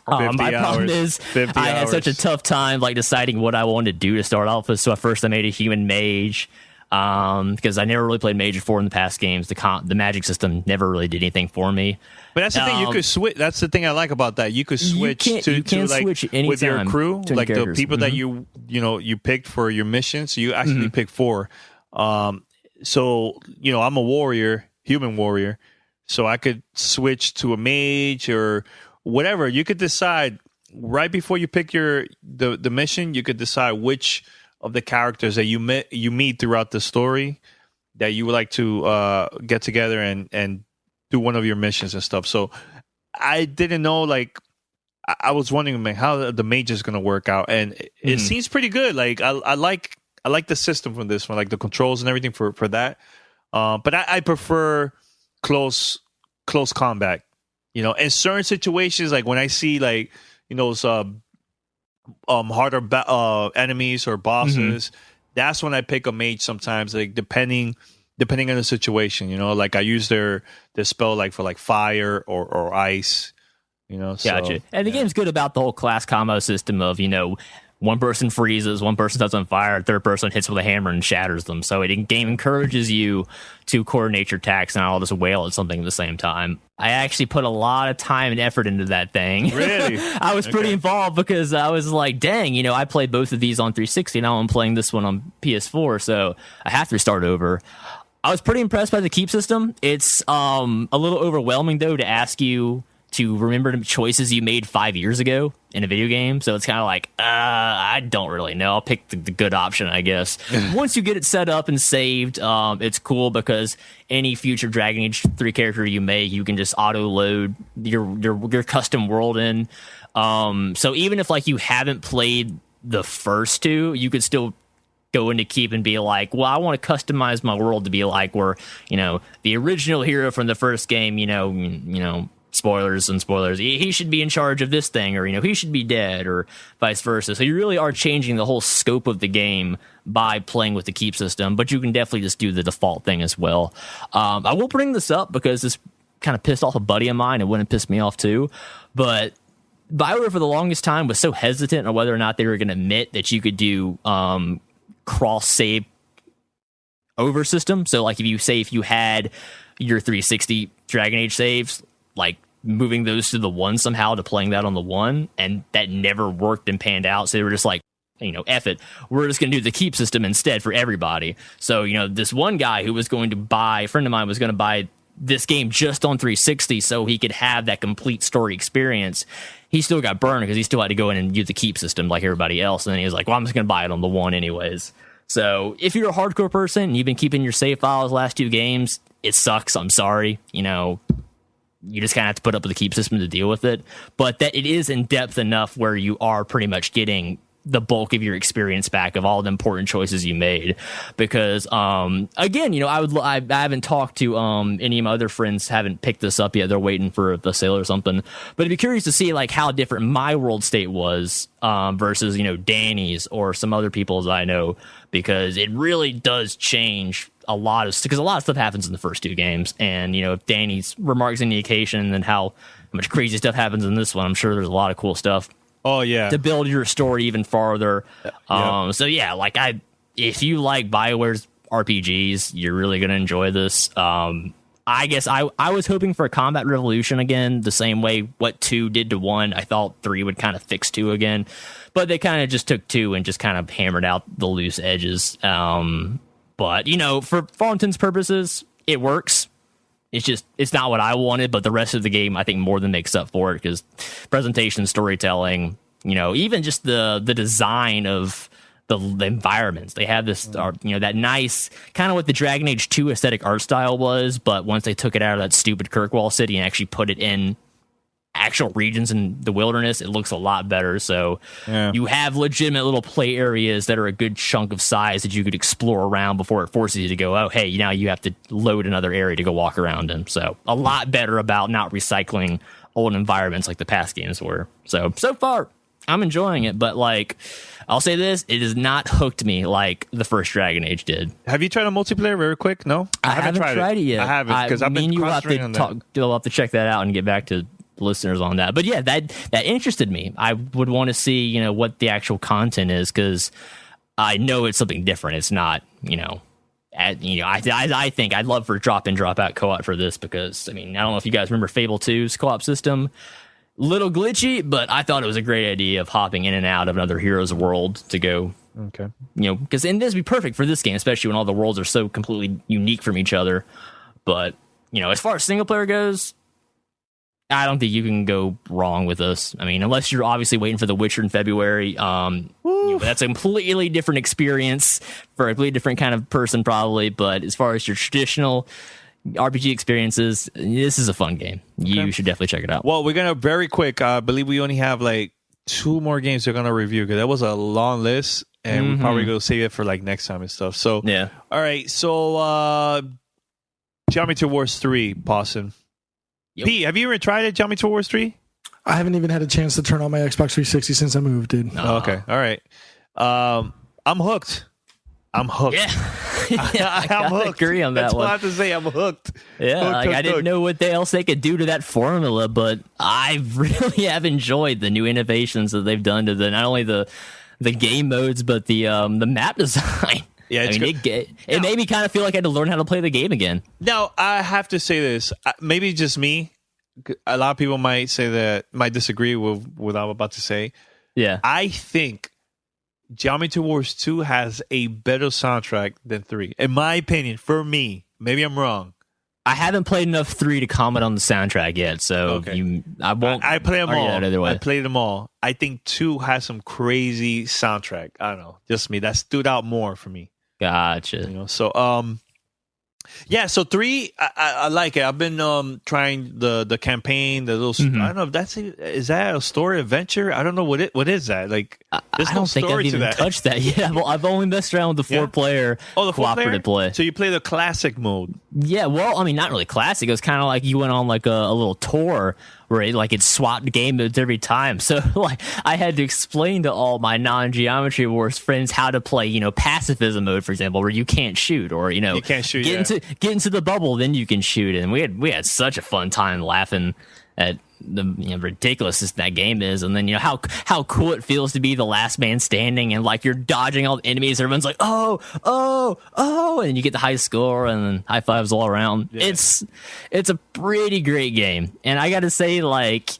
My problem is I had such a tough time deciding what I wanted to do to start off with, so at first I made a human mage. Because I never really played mage before in the past games. The magic system never really did anything for me. But that's the thing, you could switch. That's the thing I like about that. You could switch switch with your crew, like the people that you picked for your mission. So you actually picked 4. So I'm a warrior, human warrior, so I could switch to a mage or whatever. You could decide right before you pick the mission. You could decide which of the characters that you meet throughout the story that you would like to get together and do one of your missions and stuff. So I didn't know, I was wondering how the mage is going to work out, and it seems pretty good. Like I like the system from this one, like the controls and everything for that. But I prefer close combat. In certain situations, like when I see those harder enemies or bosses, that's when I pick a mage sometimes, depending on the situation. I use their spell for fire or ice. Gotcha. And the game's good about the whole class combo system of one person freezes, one person sets on fire, third person hits with a hammer and shatters them. So the game encourages you to coordinate your attacks and all just wail at something at the same time. I actually put a lot of time and effort into that thing. Really? I was pretty involved because I was like, dang, I played both of these on 360. Now I'm playing this one on PS4, so I have to start over. I was pretty impressed by the keep system. It's a little overwhelming, though, to ask you to remember the choices you made 5 years ago in a video game. So it's kind of like, I don't really know. I'll pick the good option, I guess. Once you get it set up and saved, it's cool because any future Dragon Age 3 character you make, you can just auto-load your custom world in. So even if you haven't played the first 2, you could still go into keep and be like, well, I want to customize my world to be like where, the original hero from the first game, spoilers, he should be in charge of this thing, or he should be dead, or vice versa. So you really are changing the whole scope of the game by playing with the keep system, but you can definitely just do the default thing as well. I will bring this up because this kind of pissed off a buddy of mine. It wouldn't piss me off too, but BioWare for the longest time was so hesitant on whether or not they were going to admit that you could do cross save over system. So if you had your 360 Dragon Age saves, moving those to the 1 somehow to playing that on the 1, and that never worked and panned out. So they were just like, F it. We're just going to do the keep system instead for everybody. So, this one guy who was going to buy, a friend of mine was going to buy this game just on 360 so he could have that complete story experience. He still got burned because he still had to go in and use the keep system like everybody else. And then he was like, well, I'm just going to buy it on the 1 anyways. So if you're a hardcore person and you've been keeping your save files last 2 games, it sucks. I'm sorry. You just kind of have to put up with the keep system to deal with it. But that it is in depth enough where you are pretty much getting the bulk of your experience back of all the important choices you made. Because again, you know, I haven't talked to any of my other friends, haven't picked this up yet. They're waiting for the sale or something. But I'd be curious to see like how different my world state was versus, you know, Danny's or some other people's I know, because it really does change a lot of stuff happens in the first two games. And, you know, if Danny's remarks on the occasion and how much crazy stuff happens in this one, I'm sure there's a lot of cool stuff. Oh yeah, to build your story even farther. So yeah, like if you like BioWare's RPGs, you're really gonna enjoy this. I guess I was hoping for a combat revolution again, the same way what 2 did to 1. I thought 3 would kind of fix 2 again, but they kind of just took 2 and just kind of hammered out the loose edges. But you know, for all intents and purposes, it works. It's not what I wanted, but the rest of the game, I think, more than makes up for it, because presentation, storytelling, you know, even just the design of the environments. They have this, you know, that nice kind of what the Dragon Age 2 aesthetic art style was, but once they took it out of that stupid Kirkwall city and actually put it in actual regions in the wilderness, it looks a lot better. So you have legitimate little play areas that are a good chunk of size that you could explore around before it forces you to go, oh, hey, now you have to load another area to go walk around in. So a lot better about not recycling old environments like the past games were. So far, I'm enjoying it. But, like, I'll say this, it has not hooked me like the first Dragon Age did. Have you tried a multiplayer very quick? No? I haven't tried it yet. I haven't, because I've been concentrating on that. You'll have to check that out and get back to listeners on that. But yeah, that interested me. I would want to see, you know, what the actual content is, because I know it's something different. It's not, you know, I think I'd love for drop in, drop out co-op for this, because I mean, I don't know if you guys remember Fable 2's co-op system. Little glitchy, but I thought it was a great idea of hopping in and out of another hero's world to go. Okay, you know, because this would be perfect for this game, especially when all the worlds are so completely unique from each other. But you know, as far as single player goes, I don't think you can go wrong with this. I mean, unless you're obviously waiting for The Witcher in February. You know, that's a completely different experience for a completely different kind of person, probably. But as far as your traditional RPG experiences, this is a fun game. You should definitely check it out. Well, we're going to very quick. I believe we only have like 2 more games we're going to review, because that was a long list, and we're probably going to save it for like next time and stuff. So, yeah. All right. So, Geometry Wars 3, Pawson. Yep. Pete, have you ever tried it, Geometry Wars 3? I haven't even had a chance to turn on my Xbox 360 since I moved, dude. Oh, okay. All right. I'm hooked. I'm hooked. Yeah. I'm hooked. Agree on that. That's one. All I have to say. I'm hooked. Yeah, hooked, I didn't know what else they could do to that formula, but I really have enjoyed the new innovations that they've done to not only the game modes, but the map design. Yeah, I mean, it made me kind of feel like I had to learn how to play the game again. Now, I have to say this. Maybe just me. A lot of people might disagree with what I'm about to say. Yeah. I think Geometry Wars 2 has a better soundtrack than 3. In my opinion, for me. Maybe I'm wrong. I haven't played enough 3 to comment on the soundtrack yet, so I won't. I play them all. Either way. I played them all. I think 2 has some crazy soundtrack. I don't know. Just me. That stood out more for me. Gotcha. You know, so yeah, so 3 I like it. I've been trying the campaign, the little I don't know if is that a story adventure? I don't know what is that. Like there's I don't think I've even touched that yet. Well, I've only messed around with the 4-player cooperative play. So you play the classic mode. Yeah, well, I mean, not really classic. It was kind of like you went on like a little tour where it swapped game modes every time. So like I had to explain to all my non-Geometry Wars friends how to play, you know, pacifism mode, for example, where you can't shoot, or you know, you can't shoot, get into the bubble, then you can shoot. And we had such a fun time laughing at the ridiculousness that game is, and then you know how cool it feels to be the last man standing, and like you're dodging all the enemies. Everyone's like, oh, and you get the high score, and then high fives all around. Yeah. It's a pretty great game, and I got to say, like,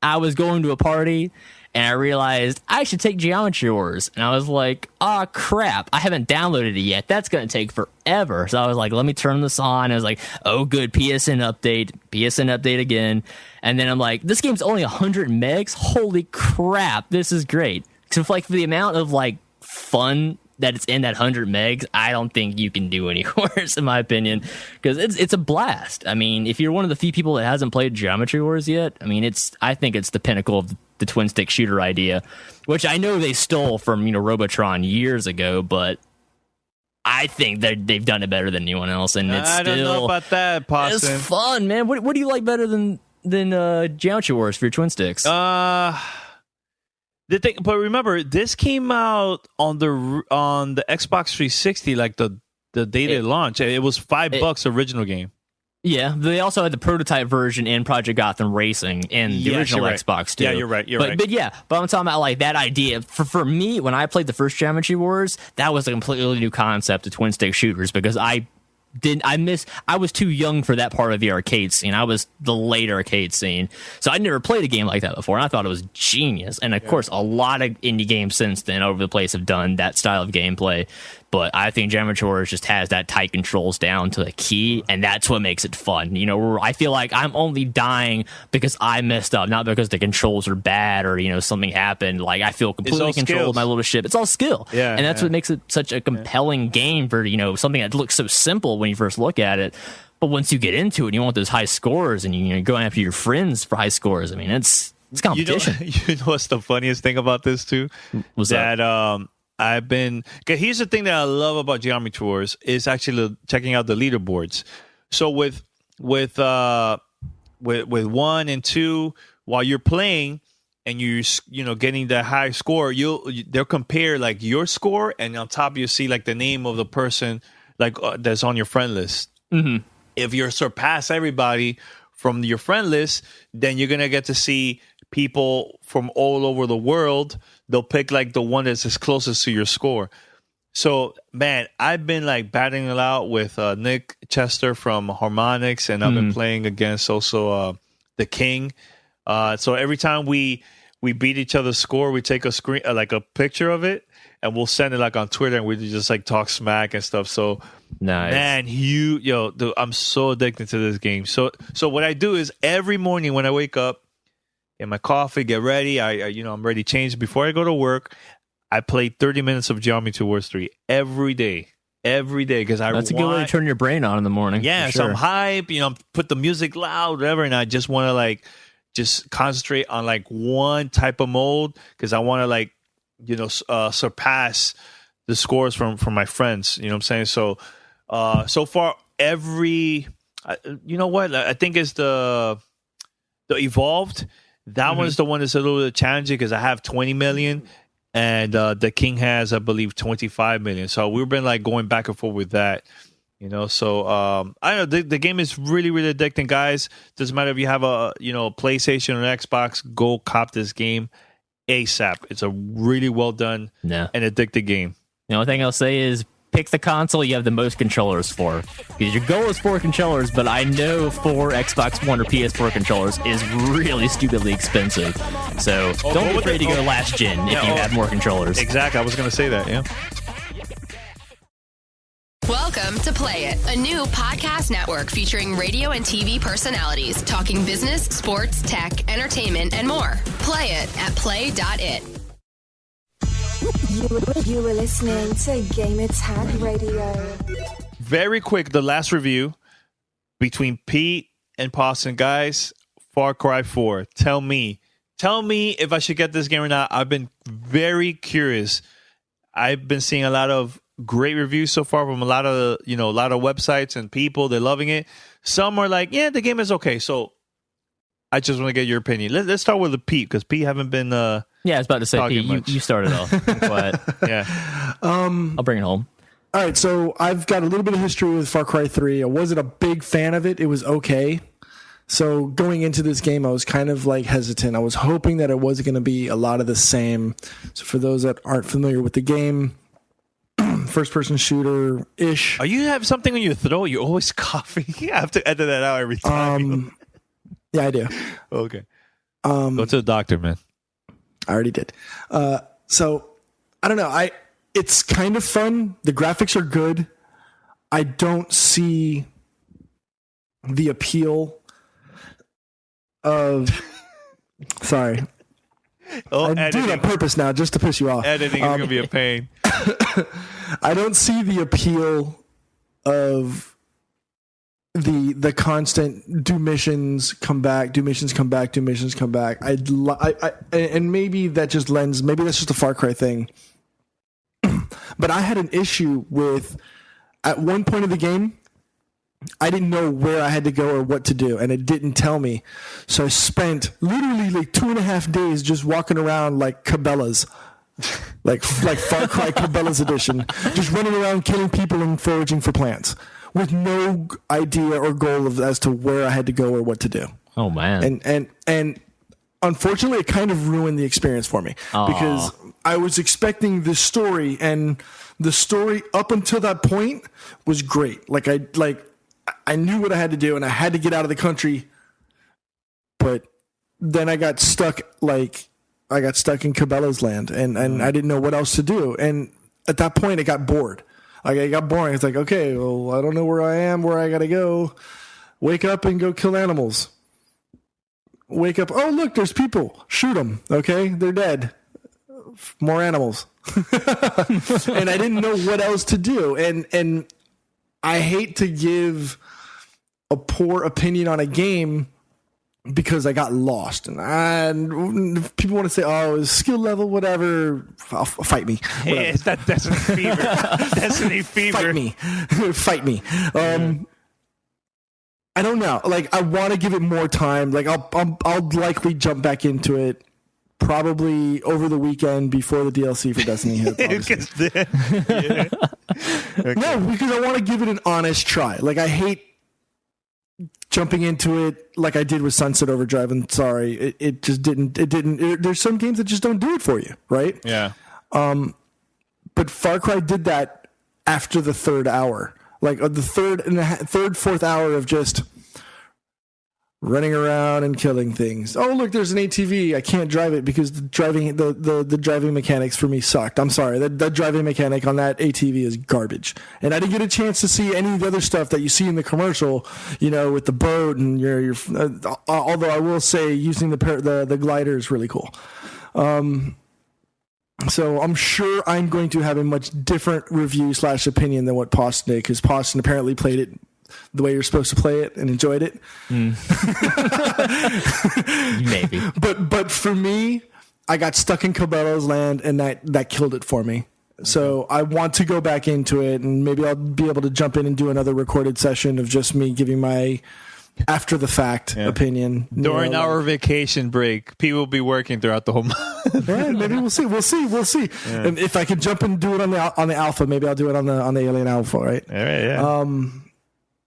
I was going to a party and I realized I should take Geometry Wars, and I was like, oh crap, I haven't downloaded it yet. That's gonna take forever. So I was like, let me turn this on. I was like, oh good, PSN update again. And then I'm like, this game's only 100 megs. Holy crap, this is great. So like for the amount of like fun that it's in that 100 megs, I don't think you can do any worse, in my opinion, because it's a blast. I mean, if you're one of the few people that hasn't played Geometry Wars yet, I mean, I think it's the pinnacle of the twin stick shooter idea, which I know they stole from Robotron years ago, but I think that they've done it better than anyone else, and it's I don't know about that, Poston. It's fun, man. What do you like better than Geometry Wars for your twin sticks? The thing, but remember, this came out on the Xbox 360, like the day they launched. It was $5 original game. Yeah, they also had the prototype version in Project Gotham Racing in the original Xbox too. Yeah, you're right. You're right. But I'm talking about like that idea. For me, when I played the first Geometry Wars, that was a completely new concept of twin stick shooters because I was too young for that part of the arcade scene. I was the late arcade scene. So I'd never played a game like that before, and I thought it was genius. And of course, a lot of indie games since then over the place have done that style of gameplay. But I think Geometry Wars just has that tight controls down to the key, and that's what makes it fun. I feel like I'm only dying because I messed up, not because the controls are bad or, something happened. Like, I feel completely controlled my little ship. It's all skill. Yeah, and that's what makes it such a compelling game for, something that looks so simple when you first look at it. But once you get into it and you want those high scores and you're going after your friends for high scores, I mean, it's competition. You know what's the funniest thing about this, too? What's that? Here's the thing that I love about Geometry Wars is actually checking out the leaderboards. So with 1 and 2, while you're playing and you're getting that high score, they'll compare like your score, and on top you see like the name of the person like that's on your friend list. Mm-hmm. If you surpass everybody from your friend list, then you're gonna get to see people from all over the world. They'll pick like the one that's as closest to your score. So, man, I've been like batting it out with Nick Chester from Harmonix, and I've been playing against also the King. So every time we beat each other's score, we take a screen, like a picture of it, and we'll send it like on Twitter, and we just like talk smack and stuff. So, nice. Man, dude, I'm so addicted to this game. So what I do is every morning when I wake up, get my coffee, get ready. I'm ready changed before I go to work. I play 30 minutes of Geometry Wars 3 every day because that's a good way to turn your brain on in the morning. Yeah, sure. So I'm hype. Put the music loud, whatever, and I just want to like just concentrate on like one type of mode because I want to like surpass the scores from my friends. You know what I'm saying? So so far you know what? I think it's the Evolved. That one's the one that's a little bit challenging because I have 20 million and the King has, I believe, 25 million. So we've been like going back and forth with that, So I don't know. The game is really, really addicting, guys. Doesn't matter if you have a PlayStation or Xbox, go cop this game ASAP. It's a really well done and addictive game. The only thing I'll say is pick the console you have the most controllers for. Because your goal is 4 controllers, but I know 4 Xbox One or PS4 controllers is really stupidly expensive. So don't be afraid to go last gen if you have more controllers. Exactly. I was going to say that, yeah. Welcome to Play It, a new podcast network featuring radio and TV personalities talking business, sports, tech, entertainment, and more. Play it at play.it. You were listening to Gamertag Radio. Very quick, the last review between Pete and Poston. Guys, Far Cry 4. Tell me if I should get this game or not. I've been very curious. I've been seeing a lot of great reviews so far from a lot of websites and people. They're loving it. Some are like, yeah, the game is okay. So I just want to get your opinion. Let's start with the Pete because Pete haven't been yeah, I was about to say, Pete, you started off. I'm quiet. Yeah. I'll bring it home. All right, so I've got a little bit of history with Far Cry 3. I wasn't a big fan of it. It was okay. So going into this game, I was kind of like hesitant. I was hoping that it wasn't going to be a lot of the same. So for those that aren't familiar with the game, first-person shooter-ish. Oh, you have something on your throat? You're always coughing. You have to edit that out every time. Yeah, I do. Okay. Go to the doctor, man. I already did. So I don't know. It's kind of fun. The graphics are good. I don't see the appeal of. Sorry. I do it on purpose now just to piss you off. Editing is going to be a pain. I don't see the appeal of the constant do missions come back, do missions come back, do missions come back. And maybe that just lends. Maybe that's just a Far Cry thing. But I had an issue with at one point of the game. I didn't know where I had to go or what to do, and it didn't tell me. So I spent literally like 2.5 days just walking around like Cabela's, like Far Cry Cabela's edition, just running around killing people and foraging for plants with no idea or goal as to where I had to go or what to do. Oh man! And unfortunately, it kind of ruined the experience for me because I was expecting this story, and the story up until that point was great. I knew what I had to do, and I had to get out of the country. But then I got stuck. I got stuck in Cabela's land, and I didn't know what else to do. And at that point, I got bored. I got boring. It's like, okay, well, I don't know where I am, where I got to go. Wake up and go kill animals. Wake up. Oh, look, there's people. Shoot them. Okay, they're dead. More animals. And I didn't know what else to do. And I hate to give a poor opinion on a game because I got lost. And people want to say, oh, skill level, whatever, fight me. Hey, it's that Destiny fever. Destiny fever. Fight me. Fight me. I don't know. Like, I want to give it more time. Like, I'll likely jump back into it probably over the weekend before the DLC for Destiny hits. Yeah. Okay. No, because I want to give it an honest try. Like, I hate jumping into it like I did with Sunset Overdrive, and sorry, it just didn't. There's some games that just don't do it for you, right? Yeah. But Far Cry did that after the third hour, like the fourth hour of just running around and killing things. Oh, look, there's an ATV. I can't drive it because the driving mechanics for me sucked. I'm sorry. That driving mechanic on that ATV is garbage. And I didn't get a chance to see any of the other stuff that you see in the commercial, with the boat and your although I will say using the glider is really cool. So I'm sure I'm going to have a much different review / opinion than what Poston did, because Poston apparently played it the way you're supposed to play it and enjoyed it. Maybe. But for me, I got stuck in Cabela's land, and that killed it for me. So I want to go back into it, and maybe I'll be able to jump in and do another recorded session of just me giving my after the fact opinion. During our vacation break, people will be working throughout the whole month. Yeah, maybe we'll see. Yeah. And if I can jump and do it on the alpha, maybe I'll do it on the Alien Alpha, right? All right, yeah.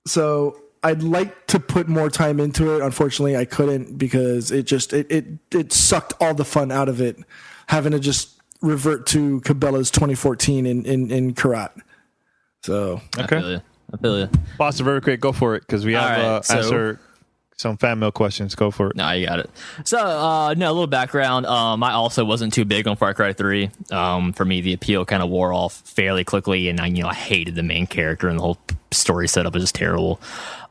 So I'd like to put more time into it. Unfortunately, I couldn't because it sucked all the fun out of it, having to just revert to Cabela's 2014 in Karat. So okay. I feel you. Boston, very quick, go for it, because we have answered some fan mail questions. Go for it. No, you got it. So, a little background. I also wasn't too big on Far Cry 3. For me, the appeal kind of wore off fairly quickly, and I hated the main character, and the whole story setup was just terrible.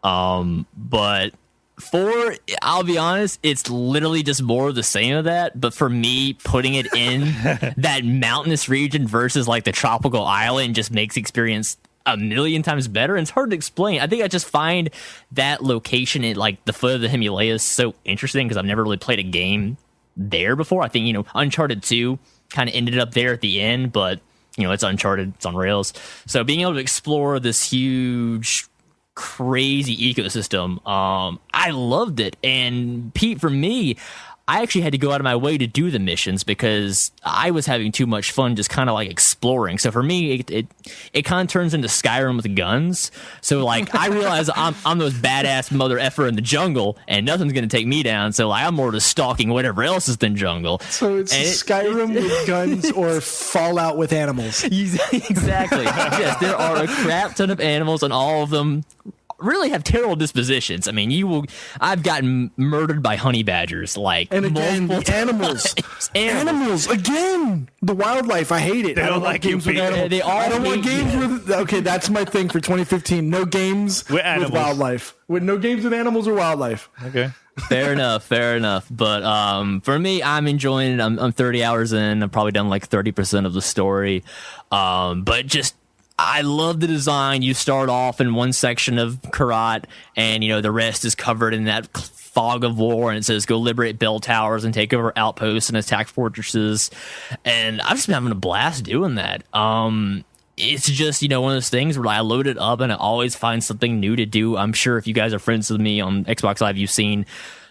But I'll be honest, it's literally just more of the same of that. But for me, putting it in that mountainous region versus like the tropical island just makes the experience a million times better, and it's hard to explain. I think I just find that location at like the foot of the Himalayas so interesting because I've never really played a game there before. I think Uncharted 2 kind of ended up there at the end, but it's Uncharted, it's on rails. So being able to explore this huge, crazy ecosystem, I loved it. And Pete, for me, I actually had to go out of my way to do the missions because I was having too much fun just kind of like exploring. So for me, it kind of turns into Skyrim with guns. So like I realize I'm those badass mother effer in the jungle and nothing's going to take me down. So like I'm more just stalking whatever else is in the jungle. So it's Skyrim with guns or Fallout with animals. Exactly. Yes, there are a crap ton of animals and all of them really have terrible dispositions. I mean, I've gotten murdered by honey badgers, and again, the animals again, the wildlife. I hate it. They don't like games with animals. I don't want games with. Okay, that's my thing for 2015. No games with wildlife. No games with animals or wildlife. Okay. Fair enough. But for me, I'm enjoying it. I'm 30 hours in. I've probably done like 30% of the story. But just I love the design. You start off in one section of Karat, and the rest is covered in that fog of war, and it says go liberate bell towers and take over outposts and attack fortresses. And I've just been having a blast doing that. It's just, one of those things where I load it up and I always find something new to do. I'm sure if you guys are friends with me on Xbox Live, you've seen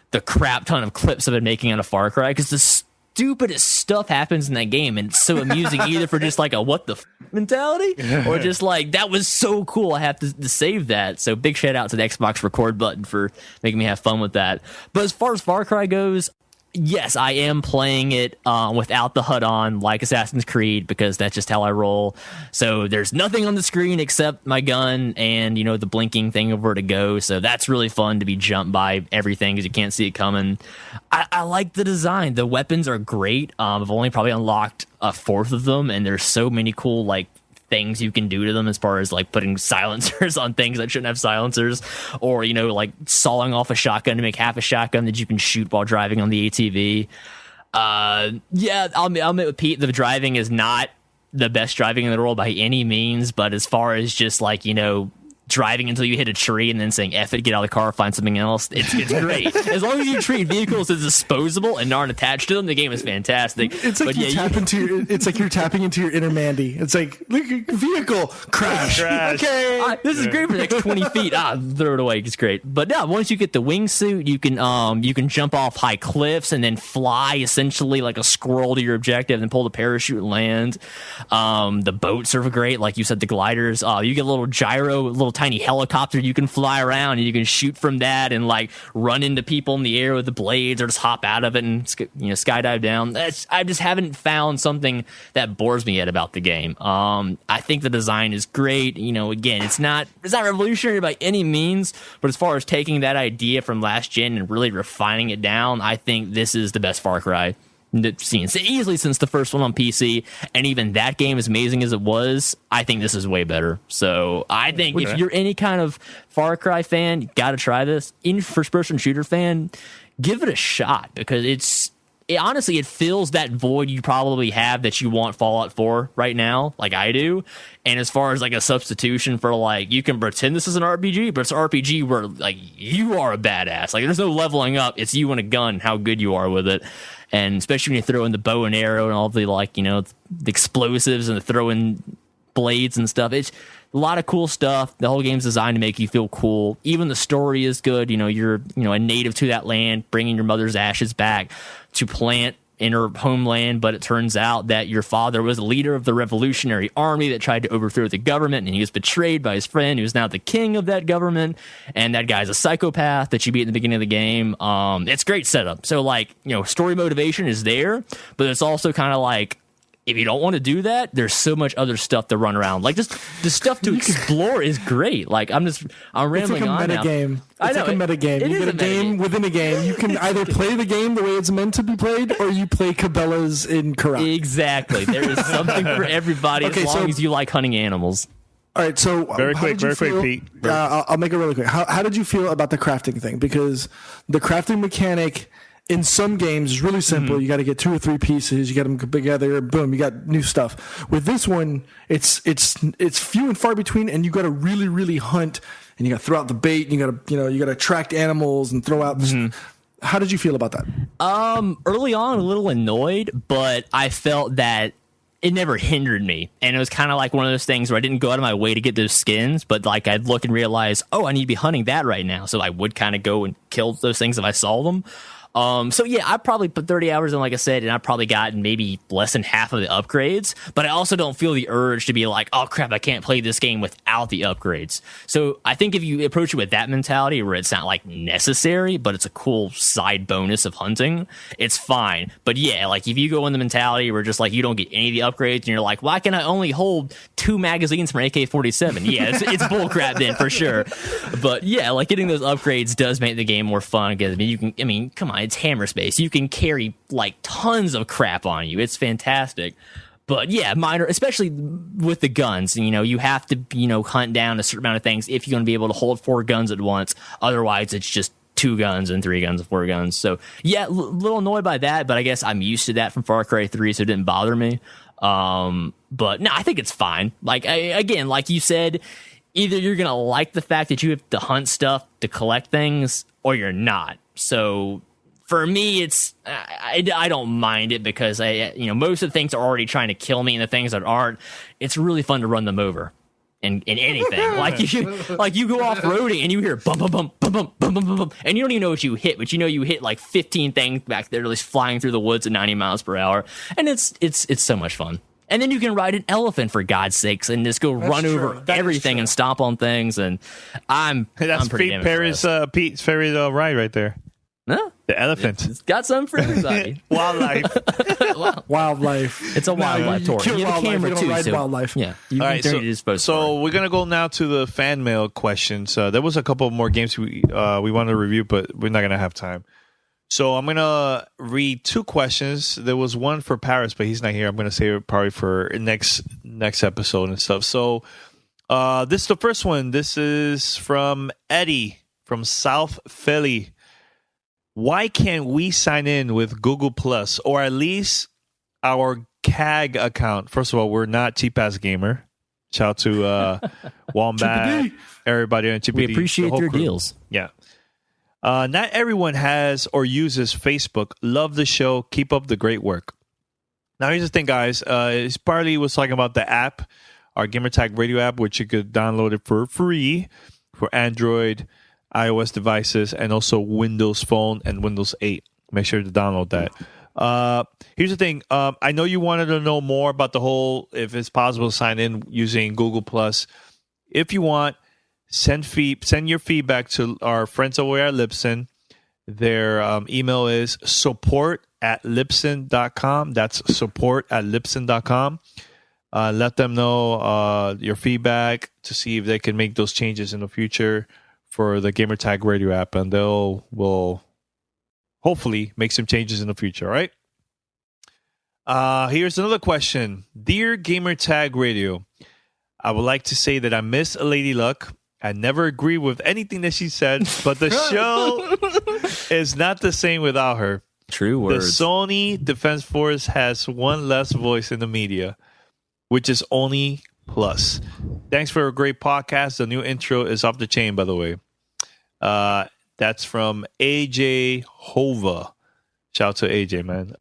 the crap ton of clips I've been making out of Far Cry, because the stupidest stuff happens in that game, and it's so amusing either for just like a what the mentality, or just like, that was so cool, I have to save that. So big shout out to the Xbox record button for making me have fun with that. But as far as Far Cry goes, yes, I am playing it without the HUD on, like Assassin's Creed, because that's just how I roll. So there's nothing on the screen except my gun and, the blinking thing of where to go. So that's really fun to be jumped by everything because you can't see it coming. I like the design. The weapons are great. I've only probably unlocked a fourth of them, and there's so many cool, things you can do to them, as far as putting silencers on things that shouldn't have silencers, or sawing off a shotgun to make half a shotgun that you can shoot while driving on the ATV. I'll admit with Pete, the driving is not the best driving in the world by any means, but as far as just driving until you hit a tree and then saying F it, get out of the car, find something else, it's great. As long as you treat vehicles as disposable and aren't attached to them, the game is fantastic. It's like it's like you're tapping into your inner Mandy. It's like, look, vehicle crash. Okay, this is great for the next 20 feet. Throw it away. It's great. But now, once you get the wingsuit, you can jump off high cliffs and then fly essentially like a squirrel to your objective, and pull the parachute and land. The boats are great, like you said. The gliders. You get a little gyro, little tiny helicopter you can fly around, and you can shoot from that and run into people in the air with the blades, or just hop out of it and skydive down. I just haven't found something that bores me yet about the game. I think the design is great. Again, it's not revolutionary by any means, but as far as taking that idea from last gen and really refining it down, I think this is the best Far Cry seen easily since the first one on PC. And even that game, as amazing as it was, I think this is way better. So I think if you're any kind of Far Cry fan, you gotta try this. Any first person shooter fan, give it a shot, because honestly, it fills that void you probably have that you want Fallout 4 right now, like I do. And as far as a substitution for you can pretend this is an RPG, but it's an RPG where you are a badass. There's no leveling up. It's you and a gun, how good you are with it. And especially when you throw in the bow and arrow and all the the explosives and the throwing blades and stuff. It's a lot of cool stuff. The whole game's designed to make you feel cool. Even the story is good. You're a native to that land, bringing your mother's ashes back to plant in her homeland, but it turns out that your father was the leader of the revolutionary army that tried to overthrow the government, and he was betrayed by his friend, who is now the king of that government, and that guy's a psychopath that you beat in the beginning of the game. It's great setup. So story motivation is there, but it's also kind of if you don't want to do that, there's so much other stuff to run around. Just the stuff to explore is great. I'm rambling on now. Game. It's like a meta game. You get a game within a game. You can either play the game the way it's meant to be played, or you play Cabela's in Karat. Exactly. There is something for everybody, as long as you like hunting animals. All right, so very quick, Pete. I'll make it really quick. How did you feel about the crafting thing? Because the crafting mechanic in some games is really simple. Mm-hmm. You got to get 2 or 3 pieces. You get them together. Boom, you got new stuff. With this one, it's few and far between, and you got to really, really hunt, and you got to throw out the bait. And you got to attract animals and throw out. Mm-hmm. How did you feel about that? Early on, a little annoyed, but I felt that it never hindered me. And it was kind of like one of those things where I didn't go out of my way to get those skins, but I'd look and realize, I need to be hunting that right now. So I would kind of go and kill those things if I saw them. So yeah, I probably put 30 hours in, like I said, and I've probably gotten maybe less than half of the upgrades, but I also don't feel the urge to be like, oh crap, I can't play this game without the upgrades. So I think if you approach it with that mentality, where it's not like necessary, but it's a cool side bonus of hunting, it's fine. But yeah, like if you go in the mentality where just like you don't get any of the upgrades and you're like, why can I only hold 2 magazines from AK-47? Yeah, it's bullcrap then for sure. But yeah, like getting those upgrades does make the game more fun, because I mean, come on, it's hammer space. You can carry like tons of crap on you. It's fantastic. But yeah, minor, especially with the guns, you have to, hunt down a certain amount of things if you're going to be able to hold 4 guns at once. Otherwise, it's just 2 guns and 3 guns and 4 guns. So yeah, a little annoyed by that, but I guess I'm used to that from Far Cry 3, so it didn't bother me. But no, I think it's fine. Like, again, like you said, either you're going to like the fact that you have to hunt stuff to collect things, or you're not. So for me, it's I don't mind it, because most of the things are already trying to kill me, and the things that aren't, it's really fun to run them over. In anything, like you go off roading and you hear bum bum bum bum bum bum bum bum, and you don't even know what you hit, but you hit like 15 things back there, just flying through the woods at 90 miles per hour, and it's so much fun. And then you can ride an elephant, for God's sakes, and just go run over everything and stomp on things. And I'm pretty damn impressed. Pete's favorite ride right there. No, the elephant. It's got something for everybody. Wildlife. Wildlife. It's a wildlife tour. You have a camera too. So, wildlife. Yeah. All right, so we're gonna go now to the fan mail questions. There was a couple more games we wanted to review, but we're not gonna have time. So I'm gonna read 2 questions. There was one for Paris, but he's not here. I'm gonna save it probably for next episode and stuff. So this is the first one. This is from Eddie from South Philly. Why can't we sign in with Google Plus, or at least our CAG account? First of all, we're not Cheap Ass Gamer. Shout out to Wombat, everybody on Chippy. We appreciate your deals. Yeah. Not everyone has or uses Facebook. Love the show. Keep up the great work. Now, here's the thing, guys. Sparley was talking about the app, our Gamertag Radio app, which you could download it for free for Android, iOS devices, and also Windows Phone and Windows 8. Make sure to download that. Here's the thing. I know you wanted to know more about the whole, if it's possible to sign in using Google Plus. If you want, send your feedback to our friends over at Libsyn. Their email is support@libsyn.com. That's support@libsyn.com. Let them know your feedback to see if they can make those changes in the future for the Gamertag Radio app, and will hopefully make some changes in the future, all right? Here's another question. Dear Gamertag Radio, I would like to say that I miss Lady Luck. I never agree with anything that she said, but the show is not the same without her. True words. The Sony Defense Force has one less voice in the media, which is only plus. Thanks for a great podcast. The new intro is off the chain, by the way. That's from AJ Hova. Shout out to AJ, man.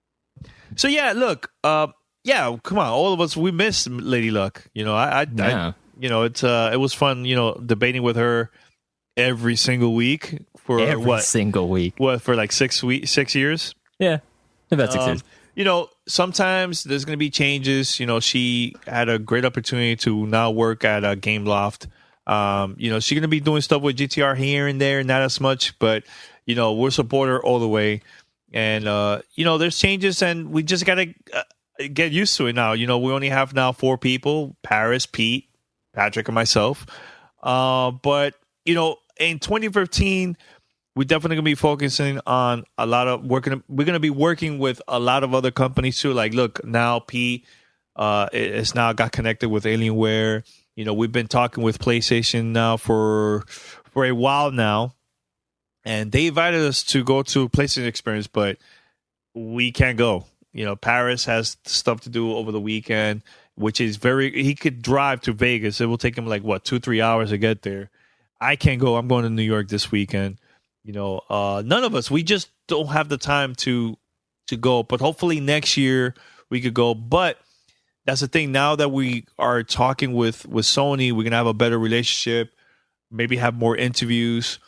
So yeah, look, come on, all of us, we miss Lady Luck. You know, it was fun, debating with her every single week for for like 6 years. Yeah, about 6 years. Sometimes there's going to be changes. She had a great opportunity to now work at a Game Loft. She's going to be doing stuff with GTR here and there, not as much, but, we'll support her all the way. And, there's changes, and we just got to get used to it now. We only have now 4 people, Paris, Pete, Patrick, and myself. But, in 2015, we're definitely going to be focusing on a lot of working. We're going to be working with a lot of other companies too. Like, look, now Pete is now got connected with Alienware. We've been talking with PlayStation now for a while now, and they invited us to go to PlayStation Experience, but we can't go. Paris has stuff to do over the weekend, which is he could drive to Vegas. It will take him like 2-3 hours to get there. I can't go. I'm going to New York this weekend. None of us, we just don't have the time to go, but hopefully next year we could go. But that's the thing. Now that we are talking with Sony, we're going to have a better relationship, maybe have more interviews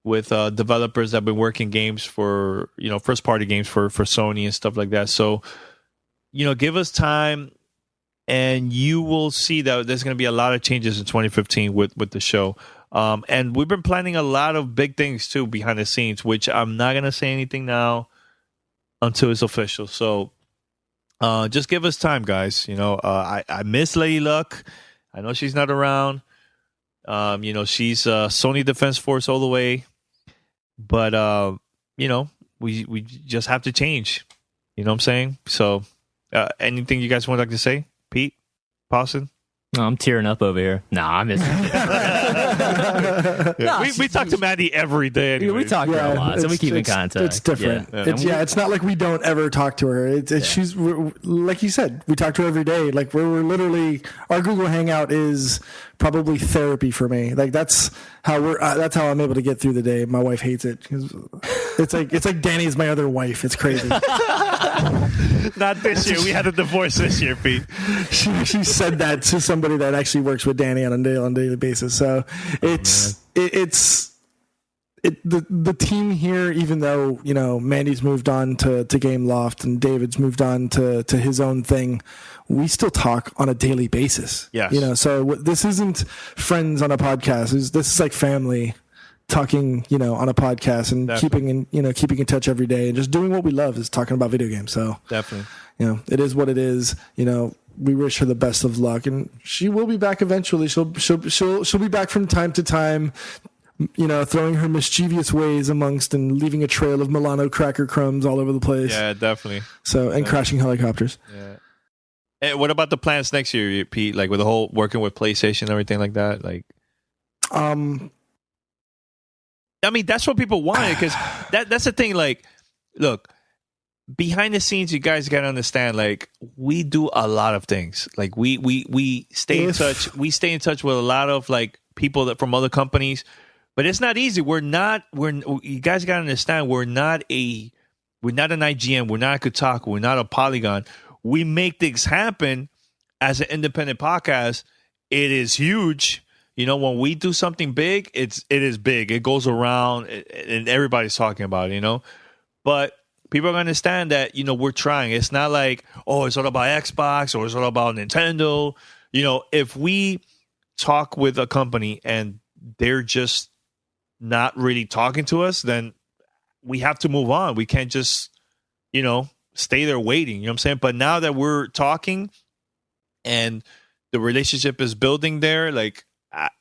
with developers that have been working games for, first party games for Sony and stuff like that. So, give us time, and you will see that there's going to be a lot of changes in 2015 with the show. And we've been planning a lot of big things too behind the scenes, which I'm not going to say anything now until it's official. So just give us time, guys. I miss Lady Luck. I know she's not around. She's Sony Defense Force all the way. But, we just have to change. You know what I'm saying? So anything you guys would like to say? Pete? Pawson? Oh, I'm tearing up over here. Nah, I miss it. We talk to Maddie every day. We talk to her a lot, so we keep in contact. It's different. Yeah. It's not like we don't ever talk to her. She's like you said, we talk to her every day. Like we're literally, our Google Hangout is probably therapy for me. Like that's how I'm able to get through the day. My wife hates it. It's like Danny's my other wife. It's crazy. Not this year. We had a divorce this year, Pete. She said that to somebody that actually works with Danny on a daily basis. So the team here, even though Mandy's moved on to Game Loft and David's moved on to his own thing, we still talk on a daily basis. Yes. So this isn't friends on a podcast. This is like family talking, on a podcast and keeping in touch every day and just doing what we love is talking about video games. So definitely, it is what it is. We wish her the best of luck, and she will be back eventually. She'll be back from time to time, throwing her mischievous ways amongst and leaving a trail of Milano cracker crumbs all over the place. Yeah, definitely. So and crashing helicopters. Yeah. And what about the plans next year, Pete? Like with the whole working with PlayStation and everything like that. Like, I mean, that's what people want because that's the thing. Like, look. Behind the scenes, you guys gotta understand. Like, we do a lot of things. Like, we stay in touch. We stay in touch with a lot of like people that from other companies, but it's not easy. You guys gotta understand. We're not an IGN. We're not a Kotaku. We're not a Polygon. We make things happen as an independent podcast. It is huge. When we do something big, it is big. It goes around, and everybody's talking about it. But people are going to understand that, we're trying. It's not like, it's all about Xbox or it's all about Nintendo. If we talk with a company and they're just not really talking to us, then we have to move on. We can't just, stay there waiting. You know what I'm saying? But now that we're talking and the relationship is building there, like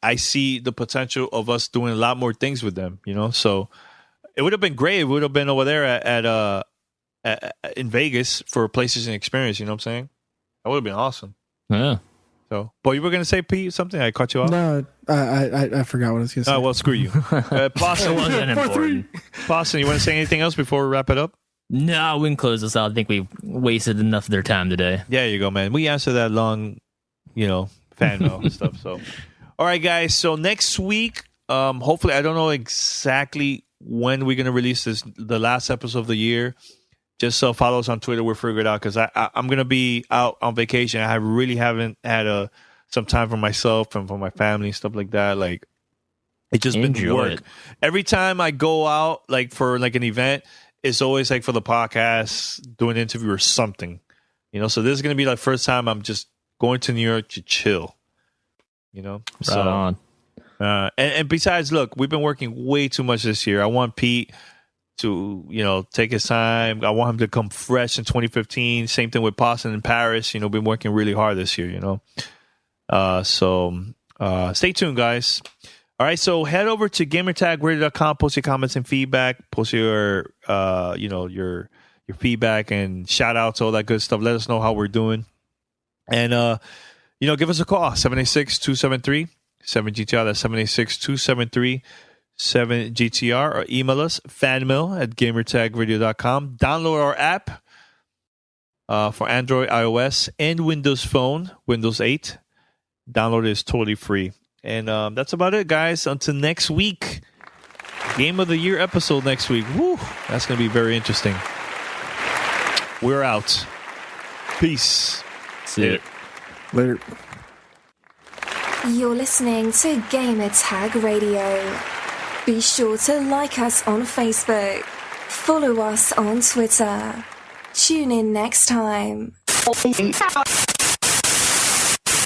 I see the potential of us doing a lot more things with them, So it would have been great. It would have been over there at in Vegas for a PlayStation experience. You know what I'm saying? That would have been awesome. Yeah. So, but you were going to say, Pete, something? I caught you off? No, I forgot what I was going to say. Oh, well, screw you. Boston, wasn't important. Boston, you want to say anything else before we wrap it up? No, we can close this out. I think we've wasted enough of their time today. There you go, man. We answered that long, fan mail and stuff. So, all right, guys. So next week, hopefully, I don't know exactly when we're going to release the last episode of the year. Just follow us on Twitter. We'll figure it out because I'm going to be out on vacation. I really haven't had some time for myself and for my family and stuff like that. Like, it's just been work. Every time I go out, like for like an event, it's always like for the podcast, doing an interview or something. So this is going to be the first time I'm just going to New York to chill. Right on. And besides, look, we've been working way too much this year. I want Pete to, take his time. I want him to come fresh in 2015. Same thing with Boston and Paris. Been working really hard this year, So stay tuned, guys. All right, so head over to gamertagradio.com, post your comments and feedback, post your, your feedback and shout outs, all that good stuff. Let us know how we're doing. And, give us a call, 786-273-7GTR. That's 786-273-7GTR. Or email us, fanmail@gamertagradio.com. Download our app for Android, iOS, and Windows Phone, Windows 8. Download it is totally free. And that's about it, guys. Until next week. Game of the Year episode next week. Woo! That's going to be very interesting. We're out. Peace. See you. Later. You're listening to Gamertag Radio. Be sure to like us on Facebook. Follow us on Twitter. Tune in next time.